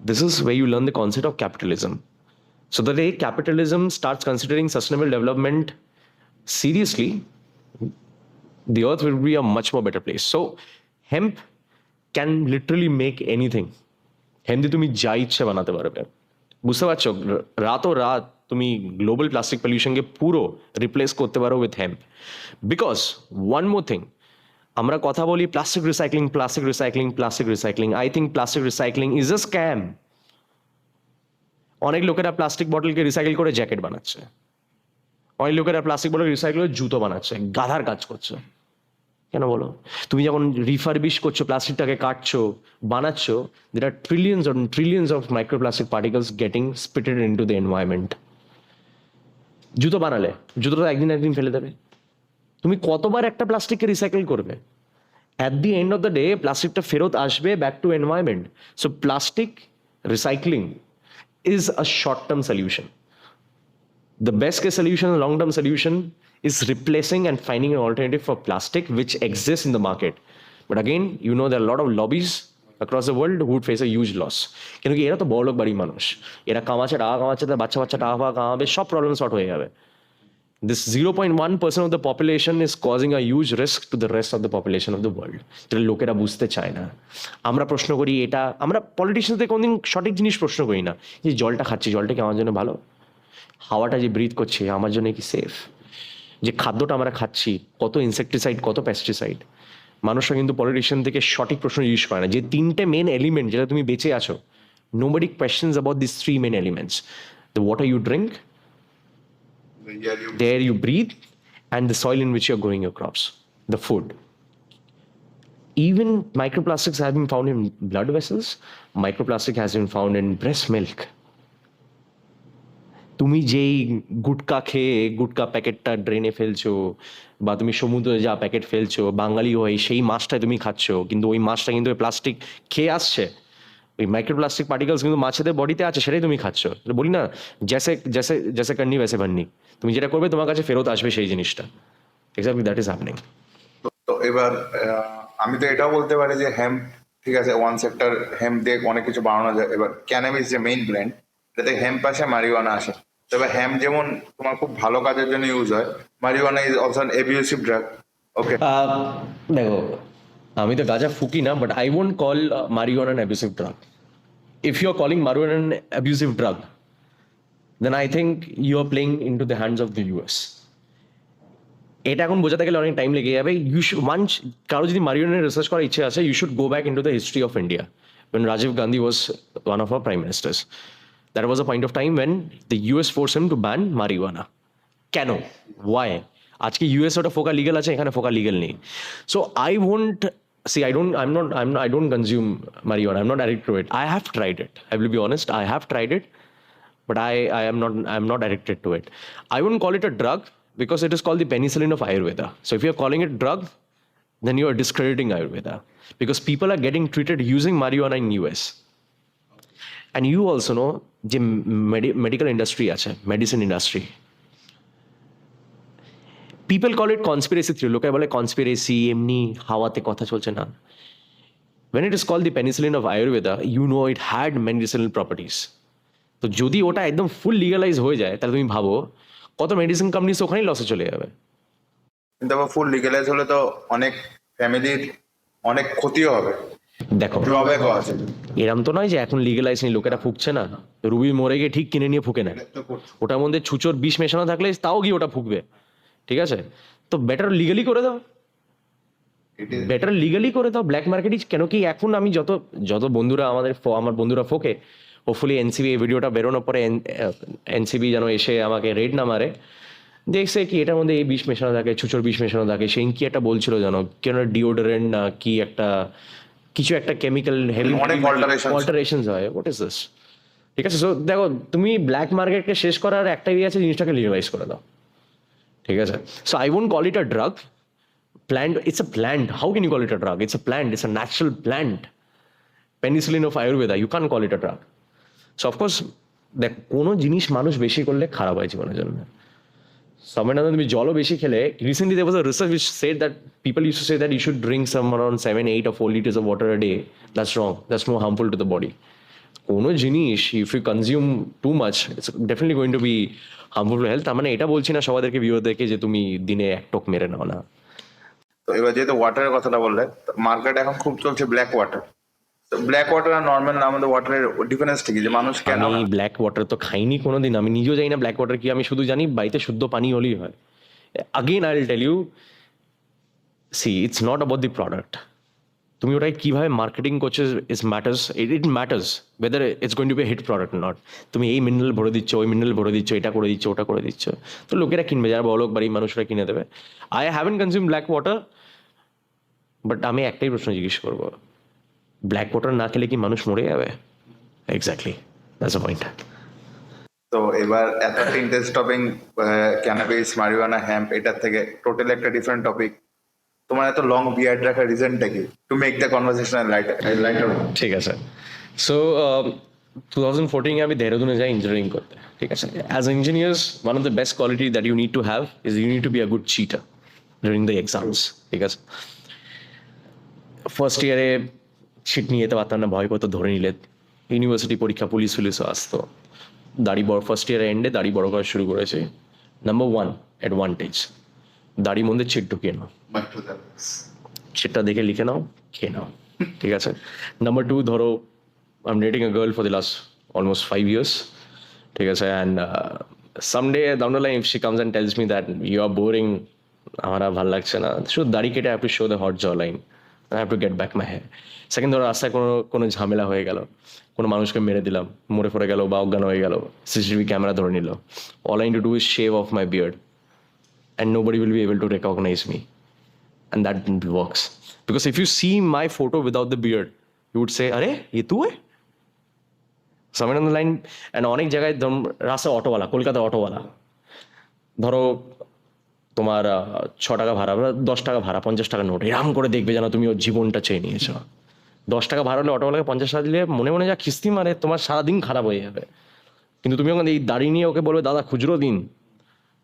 [SPEAKER 2] This is where you learn the concept of capitalism. So the day capitalism starts considering sustainable development seriously, the earth will be a much more better place. So hemp can literally make anything. Hemp দিয়ে তুমি যা ইচ্ছে বানাতে পারবে, বুঝতে পারছো? রাত তুমি গ্লোবাল প্লাস্টিক পলিউশনকে পুরো রিপ্লেস করতে পারো with hemp. Because one more thing, আমরা কথা বলি plastic recycling, plastic recycling, plastic recycling. I think plastic recycling is a scam. অনেক লোকেরা প্লাস্টিক বটলকে রিসাইকেল করে জ্যাকেট বানাচ্ছে, অনেক লোকেরা প্লাস্টিক বটল রিসাইকেল করে জুতো বানাচ্ছে, গাধার কাজ করছে। কেন বলো? তুমি যখন রিফারবিশ করছো, প্লাস্টিকটাকে কাটছো, বানাচ্ছো, there are trillions of microplastic particles getting spitted into the environment. জুতো বানালে, জুতোটা একদিন ফেলে দেবে। তুমি কতবার একটা প্লাস্টিককে রিসাইকেল করবে? At the end of the day প্লাস্টিকটা ফেরত আসবে back to environment. So plastic recycling is a short term solution. The best case solution, long term solution is replacing and finding an alternative for plastic which exists in the market. But again, you know, there are a lot of lobbies across the world who would face a huge loss. কেন কি এরা তো বড় লোক বাড়ির মানুষ, এরা কামাচ্ছে টাকা কামাচ্ছে, তার বাচ্চা বাচ্চা টাকা ফাকা কামাবে, সব প্রবলেম সর্ট হয়ে যাবে। This 0.1% of the population is causing a huge risk to the rest of the population of the world. যেটা লোকেরা বুঝতে চায় না। আমরা প্রশ্ন করি এটা, আমরা পলিটিশিয়ানদের কোনদিন সঠিক জিনিস প্রশ্ন করি না, যে জলটা খাচ্ছি জলটা কি আমার জন্য ভালো, হাওয়াটা যে ব্রিথ করছি আমার জন্য কি সেফ, যে খাদ্যটা আমরা খাচ্ছি কত ইনসেকটিসাইড কত পেস্টিসাইড। মানুষরা কিন্তু পলিটিশিয়ান থেকে সঠিক প্রশ্ন জিজ্ঞেস করে না, যে তিনটে মেন এলিমেন্ট যেটা তুমি বেঁচে আছো, nobody questions about this three main elements: the water you drink, the air you breathe, and the soil in which you're growing your crops, the food. Even microplastics have been found in blood vessels. Microplastic has been found in breast milk. তুমি যেই গুটকা খেয়ে গুটকা প্যাকেটটা ড্রেনে ফেলছো, বা তুমি সমুদ্রে যা প্যাকেট ফেলছো, বাঙালি হয়ে সেই মাছটাই তুমি খাচ্ছো, কিন্তু ওই মাছটা কিন্তু প্লাস্টিক খেয়ে আসছে, ওই মাইক্রোপ্লাস্টিক পার্টিকেলস কিন্তু মাছেদের বডিতে আছে, সেটাই তুমি খাচ্ছো। বলি না, জ্যাসে জ্যাসে জ্যাসে করনি ভ্যাসে ভান্নি, তুমি যেটা করবে তোমার কাছে ফেরত আসবে সেই জিনিসটা। Exactly that is happening.
[SPEAKER 1] তো এবার আমি তো এটাও বলতে পারি যে হেম্প, ঠিক আছে, ওয়ান সেক্টর হেম্প দিয়ে অনেক কিছু বানানো যায়। এবার ক্যানাবিস যে মেইন ব্র্যান্ড, এটাতে হেম্প আসে, মারিওয়ানা আসে। তবে হেম্প যেমন তোমার খুব ভালো কাজের জন্য ইউজ হয়, marijuana is also an abusive drug. Okay,
[SPEAKER 2] দেখো, আমি তো গাঁজা ফুকি না, but I won't call marijuana an abusive drug. If you're calling marijuana an abusive drug, then I think you're playing into the hands of the US. এটা এখন বোঝাতে গেলে অনেক টাইম লেগে যাবে। ইউ শুড ওয়ান্স, কারো যদি মারিওয়ানা রিসার্চ করার ইচ্ছে আছে, you should go back into the history of India when Rajiv Gandhi was one of our prime ministers. There was a point of time when the US forced him to ban marijuana. কেন? Why? আজকে US ওটা ফোকা legal আছে, এখানে ফোকা legal নেই। So I won't see, I don't consume marijuana. I'm not addicted to it. I have tried it. I will be honest. I have tried it, but I'm not addicted to it. I wouldn't call it a drug because it is called the penicillin of Ayurveda. So if you're calling it drug, then you are discrediting Ayurveda, because people are getting treated using marijuana in US. And you also know যে medical industry আছে, medicine industry, people call it conspiracy theory. লোকে বলে conspiracy, এমনি হাওয়াতে কথা চলছে না। when it is called the penicillin of Ayurveda, you know it had medicinal properties. তো যদি ওটা একদম ফুল লিগালাইজ হয়ে যায়, তাহলে তুমি ভাবো কত মেডিসিন কোম্পানিজ ওখানেই লসে চলে যাবে।
[SPEAKER 1] কিন্তু আবার ফুল লিগালাইজ হলে তো অনেক ফ্যামিলির অনেক ক্ষতিও হবে,
[SPEAKER 2] দেখো
[SPEAKER 1] ড্রব্যাকও আছে।
[SPEAKER 2] এরম তো নয় যে এখন লিগালাইজ নেই, লোকেরা ফুকছে না। রুবি মরে গিয়ে ঠিক কিনে নিয়ে ফুকে নেয়, ওটার মধ্যে ছুচোর বিষ মেশানো থাকলে তাও গিয়ে ওটা ফুকবে, ঠিক আছে? তো বেটার লিগালি করে দাও, বেটার লিগালি করে দাও। ব্ল্যাক মার্কেটই কেন কি, এখন আমি যত যত বন্ধুরা আমার বন্ধুরা ফোকে, হোপফুলি এনসিবি এই ভিডিওটা বেরোনোর পরে এনসিবি যেন এসে আমাকে রেড না মারে, দেখছে কি এটার মধ্যে এই বিষ মেশানো থাকে, ছুচোর বিষ মেশানো থাকে। সেই কি একটা বলছিল যেন, কেন ডিওডোরেন্ট না কি একটা, কিছু একটা কেমিক্যাল হেভি অল্টারেশনস হয়। What is this? ঠিক আছে, সো দেখো, তুমি ব্ল্যাক মার্কেটকে শেষ করার একটাই আছে, জিনিসটাকে লিগালাইজ করে দাও, ঠিক আছে? So I won't call it a drug. Plant, it's a plant. How can you call it a drug? It's a plant. It's a natural plant. Penicillin of Ayurveda. You can't call it a drug. So of course, দেখ, কোনো জিনিস মানুষ বেশি করলে খারাপ হয় জীবনের জন্য। সময় তুমি জলও বেশি খেলে, recently there was a research which said that people used to say that you should drink some around 7, 8 or 4 liters of water a day. That's wrong. That's more harmful to the body. কোনো জিনিস if you consume too much, it's definitely going to be harmful to health. তার মানে এটা বলছি না সবাইদেরকে, ভিউয়ারদেরকে, যে তুমি দিনে এক টোক মেরে নাও না।
[SPEAKER 1] তো এবার যেহেতু ওয়াটারের কথাটা বললে, মার্কেট এখন খুব চলছে ব্ল্যাক ওয়াটার। তো ব্ল্যাক ওয়াটার আর নর্মাল আমাদের ওয়াটারের ডিফারেন্স কি, যে মানুষ কেন?
[SPEAKER 2] আমি ব্ল্যাক ওয়াটার তো খাইনি কোনোদিন, আমি নিজেও জানি না ব্ল্যাক ওয়াটার কি। আমি শুধু জানি বাড়িতে শুদ্ধ পানি হলেই হয়। Again I will tell you, see, it's not about the product. তুমি ওটাই কিভাবে মার্কেটিং করছো is matters. It matters whether it's going to be hit product not. তুমি এই মিনারেল ভরে দিচ্ছ, ওই মিনারেল ভরে দিচ্ছ, এটা করে দিচ্ছ, ওটা করে দিচ্ছ, তো লোকেরা কিনবে, যারা বড়লোক বাড়ির মানুষরা কিনে দেবে। I haven't consume black water, but আমি একটাই প্রশ্ন জিজ্ঞেস করবো, ব্ল্যাক ওয়াটার না খেলে কি মানুষ মরে যাবে? Exactly, that's the point.
[SPEAKER 1] তো এবার এত তিনটে টপিক, ক্যানাবিস, মারিওয়ানা, হ্যাম্প, এটার থেকে টোটালি একটা ডিফারেন্ট টপিক, তোমার এত লং বিয়ার্ড রাখার রিজনটা কি? To make the conversation lighter.
[SPEAKER 2] ঠিক আছে। সো 2014 আমি দেহরাদুনে যাই ইঞ্জিনিয়ারিং করতে। ঠিক আছে, as engineers one of the best quality that you need to have is you need to be a good cheater during the exams. ঠিক আছে, ফার্স্ট ইয়ারে ছিট নিয়ে যেতে পারতাম না, ভয় করতো ধরে নিলে। ইউনিভার্সিটি পরীক্ষা পুলিশও আসতো। দাড়ি বড়, ফার্স্ট ইয়ারে এন্ডে দাড়ি বড় করা শুরু করেছে। নাম্বার ওয়ান অ্যাডভান্টেজ, দাড়ির মধ্যে ছিট ঢুকিয়ে নাও, ছিটটা দেখে লিখে নাও, খেয়ে নাও। ঠিক আছে। নাম্বার টু, ধরো I am dating a girl for the last almost 5 years. ঠিক আছে, and someday down the line if she comes and tells me that you are boring, আমার আর ভালো লাগছে না, শুধু দাড়ি কেটে I have to show the hot jawline, I have to get back my hair. Second, ধরো রাস্তায় কোনো কোনো ঝামেলা হয়ে গেল, কোনো মানুষকে মেরে দিলাম, মরে পড়ে গেল বা অজ্ঞান হয়ে গেল, সিসিটিভি ক্যামেরা ধরে নিল, all I need to do is shave of my beard and nobody will be able to recognize me, and that works because if you see my photo without the beard you would say are ye tu hai somewhere on the line. And অনেক জায়গায় রাস্তা অটোওয়ালা, কলকাতা অটোওয়ালা, ধরো তোমার 6 টাকা ভাড়া, 10 টাকা ভাড়া, 50 টাকা নোট, এরকম করে দেখবে যেন তুমি ওর জীবনটা চেয়ে নিয়েছো। 10 টাকা ভাড়া হলে অটোওয়ালাকে 50 টাকা দিলে মনে মনে যা খিস্তি মারে, তোমার সারাদিন খারাপ হয়ে যাবে। কিন্তু তুমি যখন এই দাড়ি নিয়ে ওকে বলবে দাদা খুচরো দিন,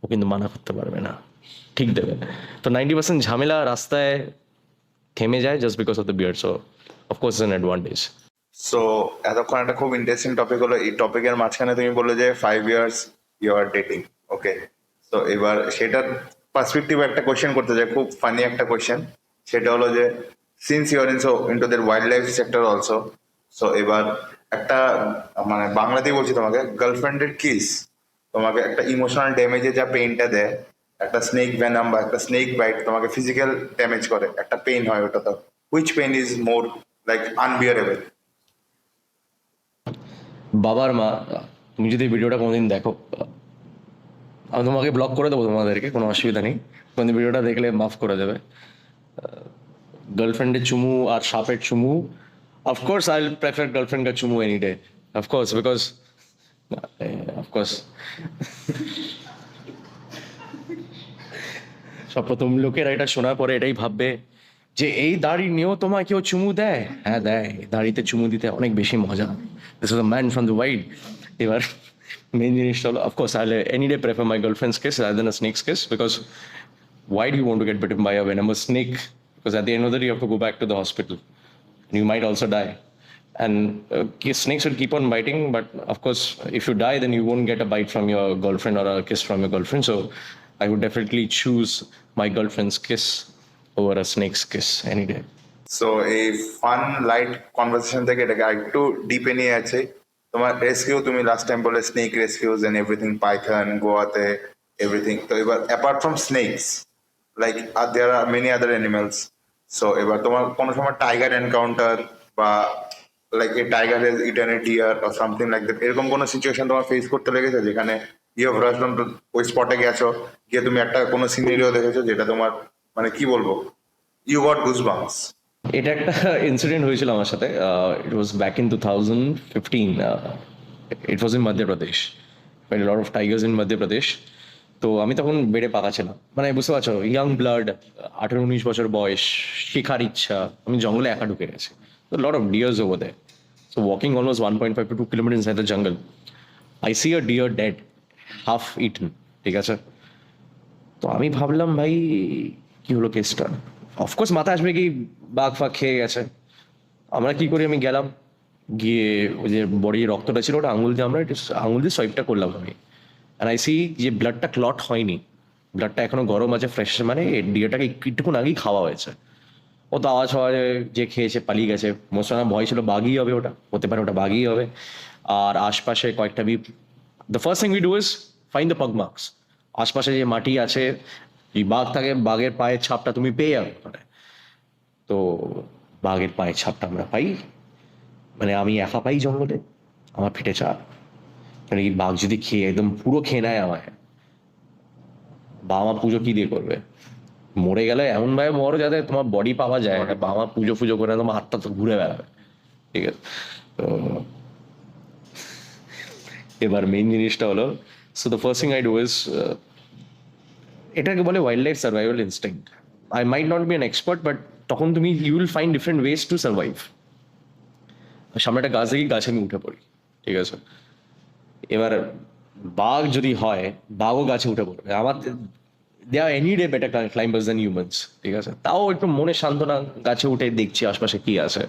[SPEAKER 2] ও কিন্তু মানা করতে পারবে না, ঠিক দেবে। তো 90% ঝামেলা রাস্তায় থেমে যায় just because of the beard. So of course it's an advantage.
[SPEAKER 1] So এতক্ষণ একটা খুব ইন্টারেস্টিং টপিক হলো। এই টপিকের মাঝখানে তুমি বললে যে 5 years ইউ আর ডেটিং, ওকে। তো এবার সেটার পার্সপেক্টিভ একটা কোয়েশ্চেন করতে চাই, খুব ফানি একটা কোয়েশ্চেন। সেটা হলো যে since you are into the wild life sector also, so এবার একটা মানে বাংলাতেই বলছি তোমাকে, গার্লফ্রেন্ডের কিস তোমাকে একটা ইমোশনাল ড্যামেজে যা পেইনটা দেয়, একটা স্নেক ভেনাম বা একটা স্নেক বাইট তোমাকে ফিজিক্যাল ড্যামেজ করে, একটা পেইন হয় ওটা, তো which pain is more like unbearable?
[SPEAKER 2] বাবার মা, তুমি যদি ভিডিওটা কোনোদিন দেখো, আমি তোমাকে ব্লক করে দেবো, তোমাদেরকে কোনো অসুবিধা নেই, কোনোদিন ভিডিওটা দেখলে মাফ করে দেবে। গার্লফ্রেন্ডের চুমু আর সাপের চুমু, অফকোর্স আই প্রেফার গার্লফ্রেন্ড কা চুমু any day, of course, because of course সব প্রথম লোকেরা এটা শোনার পরে এটাই ভাববে যে এই দাড়ি নিয়েও তোমায় কেউ চুমু দেয়। হ্যাঁ দেয়, দাড়িতে চুমু দিতে অনেক বেশি মজা। This is a man from the wild. এবার মেন জিনিসটা হলো, of course I any day prefer my girlfriends kiss rather than a snake's kiss, because why do you want to get bitten by a venomous snake? Because at the end of the day you have to go back to the hospital and you might also die. And snakes will keep on biting, but of course if you die then you won't get a bite from your girlfriend or a kiss from your girlfriend. So I would definitely choose my girlfriend's kiss over a snake's kiss any day.
[SPEAKER 1] So এই fun light conversation থেকে এটাকে আরেকটু ডিপে নিয়ে আছে। তোমার rescue, তুমি last time বলে snake rescues and everything, python গোয়াতে এভরিথিং। তো এবার apart from snakes like there are many other animals. So এবার তোমার কোনো সময় টাইগার এনকাউন্টার বা like a tiger has eaten a deer or something like that, এরকম কোনো সিচুয়েশন তোমার ফেস করতে লেগেছে যেখানে you have rushed on two ওই স্পটে গেছো, গিয়ে তুমি একটা কোনো সিনারিও দেখেছো যেটা তোমার মানে কি বলবো, ইউ গট গুজবাম্পস?
[SPEAKER 2] এটা একটা ইনসিডেন্ট হয়েছিল আমার সাথে। It was back in 2015। It was in Madhya Pradesh, lot of tigers in Madhya Pradesh. তো আমি তখন বেড়ে পাকা ছিলাম, মানে বুঝতে পারছো, ইয়াং ব্লাড, 18-19 বছর বয়স, শেখার ইচ্ছা। আমি জঙ্গলে একা ঢুকে গেছি, তো lot of deers over there. So walking almost 1.5 to 2 kilometers inside the jungle, I see a deer dead, half eaten. ঠিক আছে, তো আমি ভাবলাম ভাই কি হলো কেসটা। অফকোর্স মাথায় আসবে কি বাঘ ফাঘ খেয়ে গেছে। আমরা কি করি, আমি গেলাম, গিয়ে ওই যে বডির রক্তটা ছিল ওটা আঙুল দিয়ে, আমরা আঙুল দিয়ে সোয়াইপটা করলাম আমি। আর আই সি যে ব্লাডটা ক্লট হয়নি, ব্লাডটা এখনো গরম আছে, ফ্রেশ, মানে ডিয়াটাকে একটুক্ষণ আগেই খাওয়া হয়েছে। ও তো আওয়াজ হওয়া যে খেয়েছে পালিয়ে গেছে, মোস্ট ভয় ছিল বাঘই হবে, ওটা হতে পারে, ওটা বাঘই হবে। আর আশপাশে কয়েকটা the first thing we do is find the pug marks. আশপাশে যে মাটি আছে, এই বাঘ থাকে, বাঘের পায়ের ছাপটা তুমি পেয়ে যাবে ওখানে। তো বাঘের পায়ের ছাপটা আমরা পাই, মানে আমি একা পাই জঙ্গলে, আমার ফিটে চাপ। মানে এই বাঘ যদি খেয়ে একদম পুরো খেয়ে নেয় আমায়, বাবা মা পুজো কি দিয়ে করবে? মরে গেলে এমন ভাবে মরো যাতে তোমার বডি পাওয়া যায়, বাবা মা পুজো ফুজো করে তোমার হাতটা তো ঘুরে বেড়াবে। ঠিক আছে, তো এবার মেইন জিনিসটা হলো, so the first thing I do is, এটাকে বলে wild life survival instinct. I might not be an expert, but তখন তুমি you will find different ways to survive. সামনে একটা গাছ দেখি, গাছে আমি উঠে পড়ি, ঠিক আছে? এবার বাঘ যদি হয়, বাঘও গাছে উঠে পড়বে। আমার they are any day better climbers than humans, ঠিক আছে? তাও একটু মনে সান্ত্বনা, গাছে উঠে দেখছি আশপাশে কি আছে।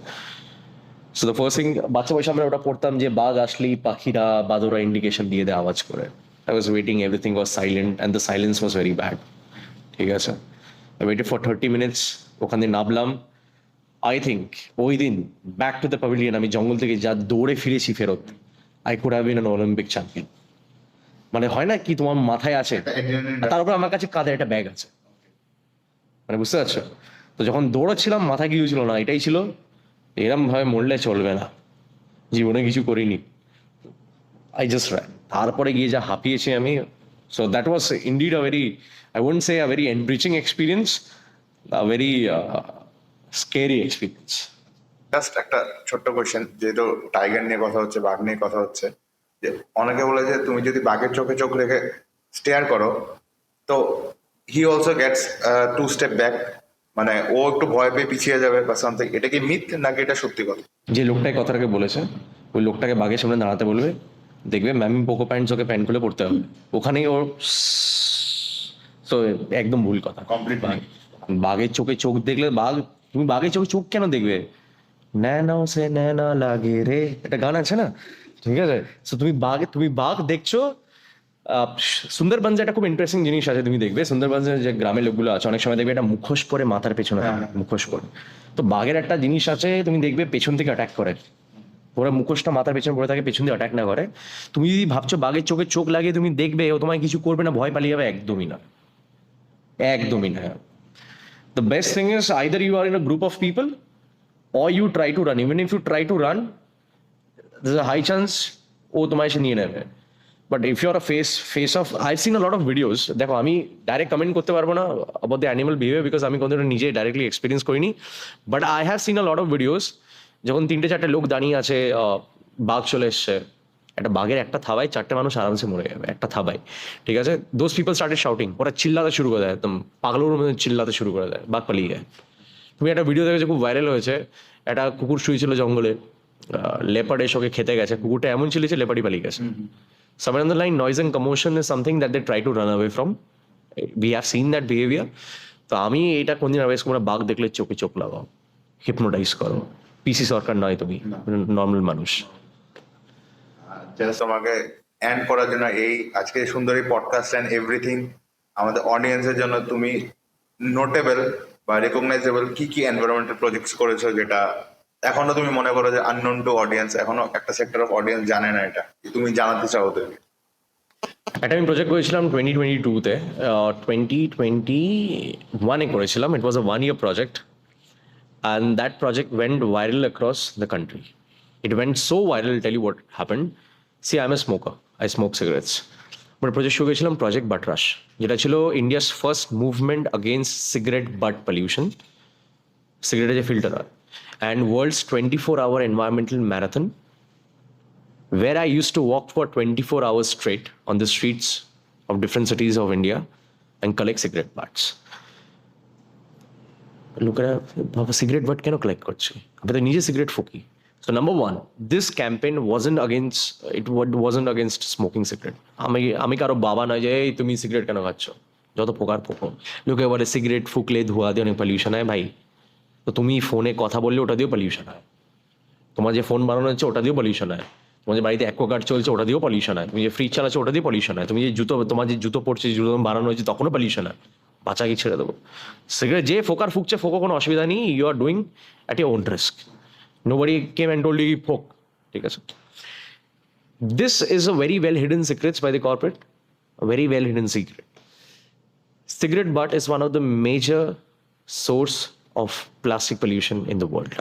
[SPEAKER 2] সো দ্য ফার্স্ট থিং, বাচ্চা বয়সে আমরা ওটা পড়তাম যে বাঘ আসলেই পাখিরা বাদুরা ইন্ডিকেশন দিয়ে দেয় আওয়াজ করে। I was waiting, everything was silent and the silence was very bad, ঠিক আছে? আই ওয়েটেড ফর 30 minutes, ওখানে নামলাম। আই থিঙ্ক ওই দিন ব্যাক টু দ্য প্যাভিলিয়ন, আমি জঙ্গল থেকে যা দৌড়ে ফিরেছি ফেরত, I could have been an Olympic champion. মানে হয় না কি, তোমার মাথায় আছে, আর তার উপর আমার কাছে কাঁধে একটা ব্যাগ আছে, মানে বুঝতে পারছো? তো যখন দৌড়াচ্ছিলাম মাথায় কিছু ছিল না, এটাই ছিল এরম ভাবে মরলে চলবে না, জীবনে কিছু করিনি, আই জাস্ট রান। তারপরে গিয়ে যা হাঁপিয়েছি আমি, so that was indeed a very, I won't say a very enriching experience, a very scary experience.
[SPEAKER 1] Just একটা ছোট্ট কোয়েশ্চেন, যেহেতু টাইগার নিয়ে কথা হচ্ছে, বাঘ নিয়ে কথা হচ্ছে, যে অনেকে বলে যে তুমি যদি বাঘের চোখে চোখ রেখে স্টেয়ার করো, তো he also gets 2 step back, মানে ও একটু ভয় পেয়ে পিছিয়ে যাবে বা সামথিং। এটা কি মিথ নাকি এটা সত্যি কথা?
[SPEAKER 2] যে লোকটাই কথাটাকে বলেছে, ওই লোকটাকে বাঘের সামনে দাঁড়াতে বলবে, দেখবে ম্যামি পোকো প্যান্টস, ওকে প্যান্ট খুলে পড়তে হবে, ওখানেই ওর। তো একদম ভুল কথা,
[SPEAKER 1] কমপ্লিট
[SPEAKER 2] বাঘ, বাঘের চোখে চোখ দেখলে বাঘ, তুমি বাঘের চোখে চোখ কেন দেখবে? নैनो से नैना লাগে রে, একটা গান আছে না, ঠিক আছে? সো তুমি বাঘ দেখছো। সুন্দরবন যে একটা খুব ইন্টারেস্টিং জিনিস আছে, তুমি দেখবে সুন্দরবনে যে গ্রামের লোকগুলো আছে, অনেক সময় দেখবে একটা মুখোশ পরে মাথার পেছনে থাকে, মুখোশ পরে। তো বাঘের একটা জিনিস আছে, তুমি দেখবে পেছন থেকে অ্যাটাক করে, ওরা মুখোশটা মাথার পেছনে পড়ে থাকে, পেছন দিয়ে অ্যাটাক না করে। তুমি যদি ভাবছো বাঘের চোখে চোখ লাগিয়ে তুমি দেখবে ও তোমায় কিছু করবে না, ভয় পালিয়ে যাবে, একদমই না, একদমই না। The best thing is either you are in a group of people or you try to run. Even if you try to run, there's a high chance ও তোমায় সে নিয়ে নেবে। But if you are face off, I seen a lot of videos. দেখো আমি direct comment করতে পারবো না about the animal behaviour, because আমি কোনোদিন নিজে ডাইরেক্টলি এক্সপিরিয়েন্স করিনি। But I have seen a lot of videos, যখন 3-4 লোক দাঁড়িয়ে আছে, বাঘ চলে এসছে, একটা বাঘের একটা থাবায় 4টে মানুষ আরামসে মরে যাবে, একটা থাবায়, ঠিক আছে? দোজ পিপল স্টার্টেড শাউটিং, ওরা চিল্লাতে শুরু করে দেয়, একদম পাগলের মধ্যে চিল্লাতে শুরু করে দেয়, বাঘ পালিয়ে যায়। তুমি একটা ভিডিও দেখেছো, খুব ভাইরাল হয়েছে, একটা কুকুর শুয়েছিল জঙ্গলে, লেপার্ড এসে ওকে খেতে গেছে, কুকুরটা এমন ছিল যে লেপার্ডই পালিয়ে গেছে। Somewhere on the line, noise and commotion is something that they try to run away from. We have seen that behavior. তো আমি এটা কোনদিন অ্যাডভাইস করবো না, বাঘ দেখলে চোখে চোখ লাগাও, হিপনোটাইজ করো। পিসি সরকার নয় তুমি, নর্মাল মানুষ।
[SPEAKER 1] জাস্ট তোমাকে এন্ড করার জন্য, এই আজকে সুন্দর এই পডকাস্ট এন্ড এভরিথিং, আমাদের অডিয়েন্সের জন্য তুমি নোটেবল বা রেকগনাইজেবল কি কি এনভায়রনমেন্টাল প্রজেক্টস করেছো, যেটা এখনো তুমি মনে করো যে আননোন টু অডিয়েন্স, এখনো একটা সেক্টর অফ অডিয়েন্স জানে না, এটা তুমি জানাতে চাও ওদেরকে?
[SPEAKER 2] একটা আমি প্রজেক্ট করেছিলাম 2022-তে, 2021-এ করেছিলাম। ইট was a 1-year project, and that project went viral across the country. It went so viral, I'll tell you what happened. See, I'm a smoker. I smoke cigarettes. But project শুরু করেছিলাম project but রাশ, যেটা ছিল India's first movement against cigarette butt pollution, সিগারেটের যে filter হয়, and world's 24-hour environmental marathon, where I used to walk for 24 hours straight on the streets of different cities of India and collect cigarette butts. লোকেরা ভাবো cigarette but কেন collect করছে, আমি তো নিজে সিগারেট ফুকি। So number one, this campaign wasn't against smoking cigarette. আমি কারো বাবা নয় যে এই তুমি সিগারেট কেন খাচ্ছ, যত পোকার পোকো। লোকে বলে সিগারেট ফুকলে ধোঁয়া দিয়ে অনেক পলিউশন হয়, ভাই তো তুমি ফোনে কথা বললে ওটা দিয়েও পলিউশন হয়, তোমার যে ফোন বানানো হচ্ছে ওটা দিয়েও পলিউশন হয়, তোমার যে বাড়িতে অ্যাকোয়াগার্ড চলছে ওটা দিয়েও পলিউশন হয়, তুমি যে ফ্রিজ চালাচ্ছ ওটা দিয়ে পলিউশন হয়, তুমি যে তোমার যে জুতো পড়ছে, জুতো বানানো হয়েছে তখনও পলিউশন হয়। বাঁচাকে ছেড়ে দেবো, সিগারেট যে ফোকার ফুকছে ফোকো, কোনো অসুবিধা নেই, you are doing at your own risk, nobody came and told you ফোক, ঠিক আছে? This is a very well hidden secrets by the corporate, very well hidden secret. Cigarette butt is one of the major source of plastic pollution in the world.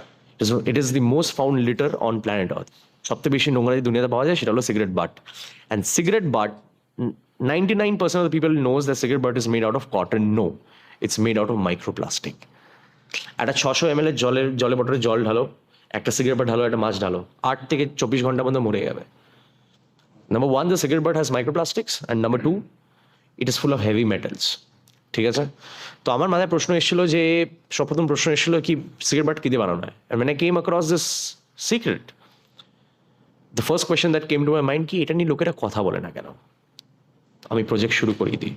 [SPEAKER 2] It is the most found litter on planet Earth. সবচেয়ে বেশি নোংরা দুনিয়াতে পাওয়া যায় সেটা হলো cigarette but. And cigarette but, 99% of the people knows that cigarette butt is made out of cotton. No, it's made out of microplastic. একটা 600 ml এর জলে বটলে জল ঢালো, একটা সিগারেট বাট ঢালো, একটা মাছ ঢালো, 8 থেকে 24 ঘন্টার মধ্যে মরে যাবে। Number one, the cigarette butt has microplastics, and number two, it is full of heavy metals. ঠিক আছে? তো আমার মাথায় প্রশ্ন এসেছিল যে সর্বপ্রথম প্রশ্ন এসেছিল কি সিগারেট বাট কী দিয়ে বানানো হয়, and when I came across this secret, the first question that came to my mind কি এটা নিয়ে লোকেরা কথা বলে না কেন, আমি প্রজেক্ট শুরু করিয়ে দিই।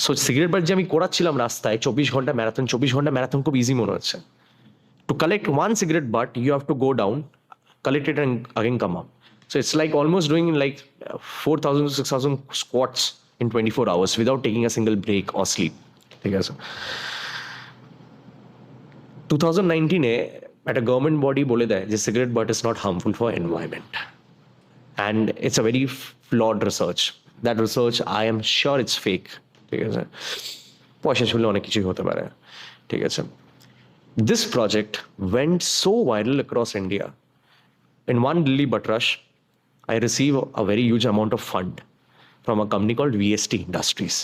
[SPEAKER 2] সো সিগারেট বাট যে আমি করাচ্ছিলাম রাস্তায় 24 ঘন্টা ম্যারাথন খুব ইজি মনে হচ্ছে। To collect one cigarette butt, you have to go down, collect it, and again come up. So it's like almost doing like 4,000 to 6,000 squats in 24 hours without taking a single break or sleep. ঠিক আছে? 2019-এ একটা government body বলে দেয় যে cigarette but is not harmful for environment, and it's a very flood research. That research I am sure it's fake. ঠিক আছে? পয়সা শুনলে অনেক কিছুই হতে পারে। ঠিক আছে? This project went so viral across India. In one Delhi butt rush, I received a very huge amount of fund from a company called VST Industries.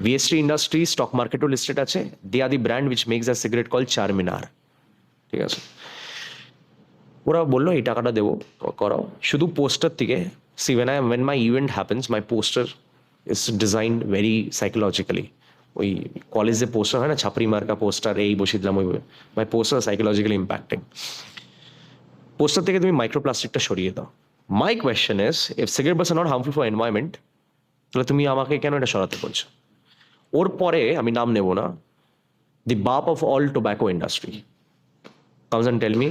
[SPEAKER 2] VST Industries stock market listed আছে. They are the brand which makes a cigarette called Charminar. ঠিক আছে? ওরা বললো এই টাকাটা দেবো, করাও। শুধু পোস্টার থেকে, see when my event happens, my poster is designed very psychologically. ওই কলেজে পোস্টার হয় না, ছাপড়ি মার্কা পোস্টার, এই বসিয়ে দিলাম, ওই মাই পোস্টার সাইকোলজিক্যালি ইম্প্যাক্টিং। পোস্টার থেকে তুমি মাইক্রোপ্লাস্টিকটা সরিয়ে দাও। My question is, if cigarette বাটস are not harmful for environment, তাহলে তুমি আমাকে কেন এটা সরাতে বলছো? ওর পরে আমি নাম নেব না, দি বাপ of all tobacco industry comes and tell me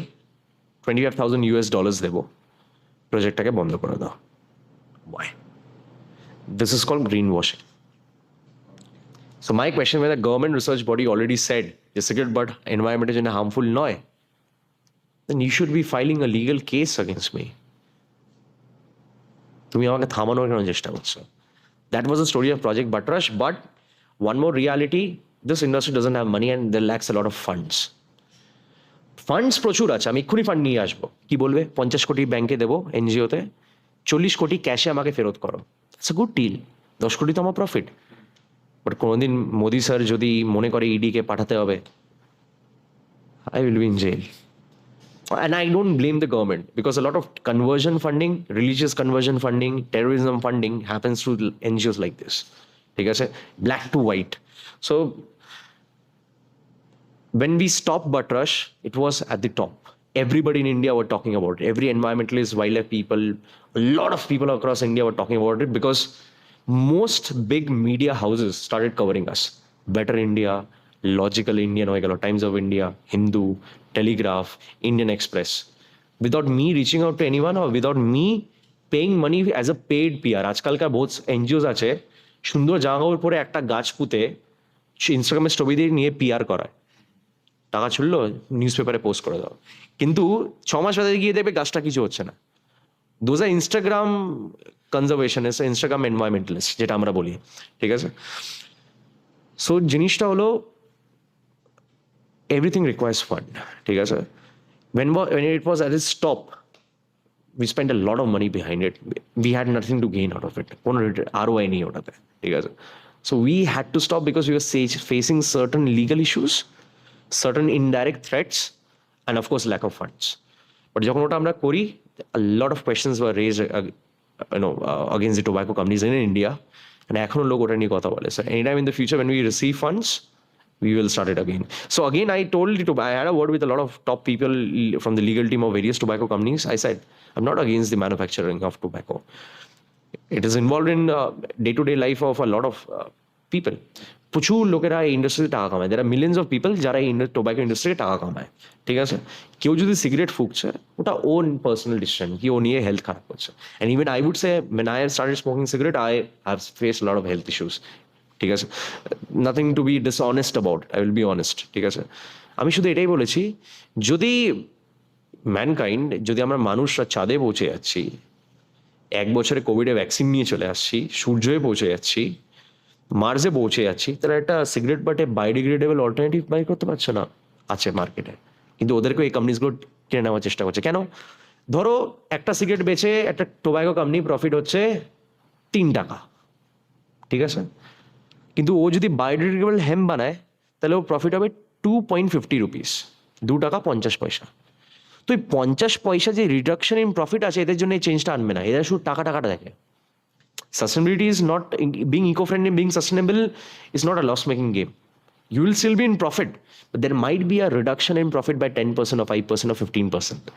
[SPEAKER 2] $25,000 দেবো, প্রজেক্টটাকে বন্ধ করে দাও। Why? This is called green washing. So my question, when the government research body already said the cigarette butt environment is harmful নয়, then you should be filing a legal case against me. তুমি আমাকে থামানোর কেন চেষ্টা করছো? That was the story of Project Butt Rush, but one more reality, this industry doesn't have money and there lacks a lot of funds. Funds প্রচুর আছে, আমি এক্ষুনি ফান্ড নিয়ে আসবো। কি বলবে? 50 কোটি ব্যাংকে দেবো, এনজিওতে, 40 কোটি ক্যাশে আমাকে ফেরত করো। It's a good deal. 10 কোটি তো আমার প্রফিট। বাট কোনোদিন মোদি স্যার যদি মনে করে ইডিকে পাঠাতে হবে, I will be in jail. And I don't blame the government because a lot of conversion funding, religious conversion funding, terrorism funding happens through NGOs like this. ঠিক আছে? Black to white. So when we stopped Butt Rush, it was at the top. Everybody in India were talking about it. Every environmentalist, wildlife people, a lot of people across India were talking about it because most big media houses started covering us. Better India, Logical Indian, Times of India, Hindu, Telegraph, Indian Express. Without me reaching out to anyone or without me paying money as a paid PR. আজকালকার বহুত NGOs আছে, সুন্দর জায়গার পরে একটা গাছ পুঁতে ইনস্টাগ্রামে স্টোরি দিয়ে নিয়ে PR করায়। টাকা ছুড়লো, নিউজ পেপারে পোস্ট করে দাও, কিন্তু 6 মাস বাদে গিয়ে দেখবে গাছটা কিছু হচ্ছে না। Those are Instagram conservationist, Instagram environmentalist যেটা আমরা বলি। ঠিক আছে? সো জিনিসটা হলো এভরিথিং রিকোয়ার্স ফান্ড। ঠিক আছে? when it was at its top, we spent a lot of money behind it. We had nothing to gain out of it. কোনো ROI নেই ওটাতে। ঠিক আছে? So we had to stop because we were facing certain legal issues, certain indirect threats, and of course lack of funds. But যখন ওটা আমরা করি, a lot of questions were raised against the tobacco companies in India, and এখনো লোক ওটা নিয়ে কথা বলে। So anytime in the future when we receive funds, we will start it again. So again, I had a word with a lot of top people from the legal team of various tobacco companies. I said, I'm not against the manufacturing of tobacco. It is involved in day-to-day life of a lot of people. প্রচুর লোকেরা এই ইন্ডাস্ট্রিতে টাকা কামায়। there are millions of people যারা এই tobacco ইন্ডাস্ট্রিতে টাকা কামায়। ঠিক আছে? কেউ যদি সিগারেট ফুঁকছে, ওটা ওন পার্সোনাল ডিসিশন, কি ও নিয়ে হেলথ খারাপ করছে। and even I would say when I have started smoking cigarette, I have faced a lot of health issues. ঠিক আছে? Nothing to be dishonest about, I will be honest. ঠিক আছে? আমি শুধু এটাই বলেছি, যদি ম্যানকাইন্ড, যদি আমরা মানুষরা চাঁদে পৌঁছে যাচ্ছি, 1 বছরে কোভিডে ভ্যাকসিন নিয়ে চলে আসছি, সূর্যে পৌঁছে যাচ্ছি, মার্সে পৌঁছে যাচ্ছি, তারা একটা সিগারেট বাটে বায়োডিগ্রেডেবল অল্টারনেটিভ বাই করতে পারছে না? আছে মার্কেটে, কিন্তু ওদেরকে এই কোম্পানিজগুলো কিনে নেওয়ার চেষ্টা করছে। কেন? ধরো একটা সিগারেট বেচে একটা টোব্যাকো কোম্পানি প্রফিট হচ্ছে 3 টাকা। ঠিক আছে? কিন্তু ও যদি বায়োডিগ্রেডেবল হেম্প বানায়, তাহলে ও প্রফিট হবে 2.50 রুপিস, 2 টাকা 50 পয়সা। তো এই 50 পয়সা যে রিডাকশন ইন প্রফিট আছে, এদের জন্য এই চেঞ্জটা আনবে না। এরা শুধু টাকাটা দেখে। Sustainability is not being eco-friendly, being sustainable is not a loss-making game. You will still be in profit, but there might be a reduction in profit by 10% or 5% or 15%.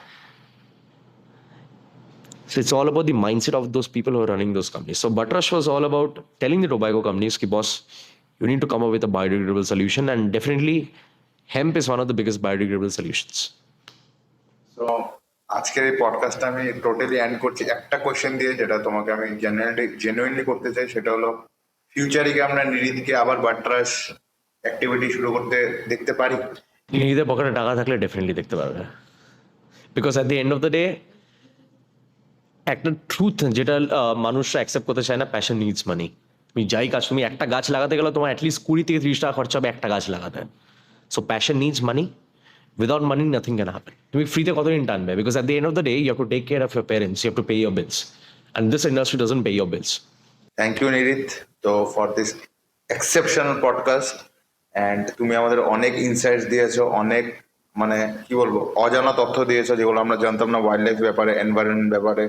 [SPEAKER 2] So it's all about the mindset of those people who are running those companies. So Butrush was all about telling the tobacco companies, ki, boss, you need to come up with a biodegradable solution, and definitely hemp is one of the biggest biodegradable solutions.
[SPEAKER 1] তো আজকের এই পডকাস্টটা আমি totally and করছি একটা question দিয়ে, যেটা তোমাকে আমি জেনুইনলি করতে চাই। সেটা হলো, ফিউচারে কি আমরা নিরিদকে আবার বাট্রাস অ্যাক্টিভিটি শুরু করতে দেখতে পারি?
[SPEAKER 2] নিজেদের পকেটে টাকা থাকলে ডেফিনেটলি দেখতে পারবে, because at the end of the day একটা ট্রুথ যেটা মানুষরা অ্যাকসেপ্ট করতে চায় না, প্যাশন নিডস মানি। তুমি যাই কাজ, তুমি একটা গাছ লাগাতে গেলে তোমার অ্যাটলিস্ট 20 থেকে 30 টাকা খরচা হবে একটা গাছ লাগাতে। So passion needs money, without money nothing can happen. তুমি ফ্রিতে কতদিন টানবে? Because at the end of the day you have to take care of your parents, you have to pay your bills, and this industry doesn't pay your bills.
[SPEAKER 1] Thank you Nirit তো for this exceptional podcast. And তুমি আমাদের অনেক insights দিয়েছো, অনেক মানে কি বলবো অজানা তথ্য দিয়েছো যেগুলো আমরা জানতাম না, ওয়াইল্ড লাইফ ব্যাপারে, এনভায়রনমেন্ট ব্যাপারে,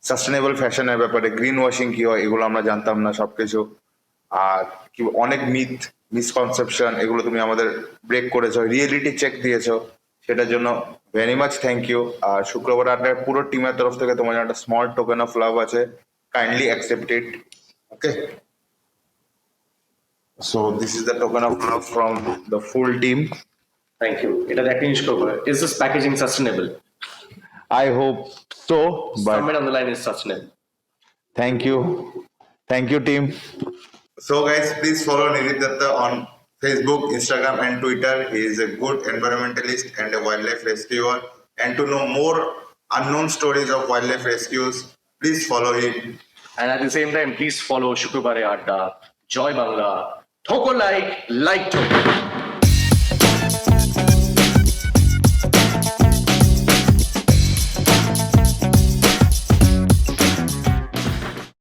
[SPEAKER 1] সাস্টেনেবল ফ্যাশনের ব্যাপারে, গ্রিন ওয়াশিং কি হয় এগুলো আমরা জানতাম না সবকিছু। আর কি অনেক মিসকনসেপশন এগুলো তুমি আমাদের ব্রেক করেছো, রিয়েলিটি চেক দিয়েছো, সেটার জন্য ভেরি মাচ থ্যাংক ইউ। আর শুক্রবার আড্ডার পুরো টিমের তরফ থেকে তোমার একটা স্মল টোকেন অফ লাভ আছে, kindly accept it. Okay, so this is the token of love from the full team.
[SPEAKER 2] Thank you. এটা একটা জিনিস করবো, is this packaging sustainable?
[SPEAKER 1] I hope so, but
[SPEAKER 2] Somewhere on the line is sustainable.
[SPEAKER 1] thank you team. So guys, please follow Nirit Datta on Facebook, Instagram and Twitter. He is a good environmentalist and a wildlife rescuer, and to know more unknown stories of wildlife rescues, please follow him.
[SPEAKER 2] And at the same time, please follow Shukrobarer Adda, Joy Bangla, Thoko like Thoko.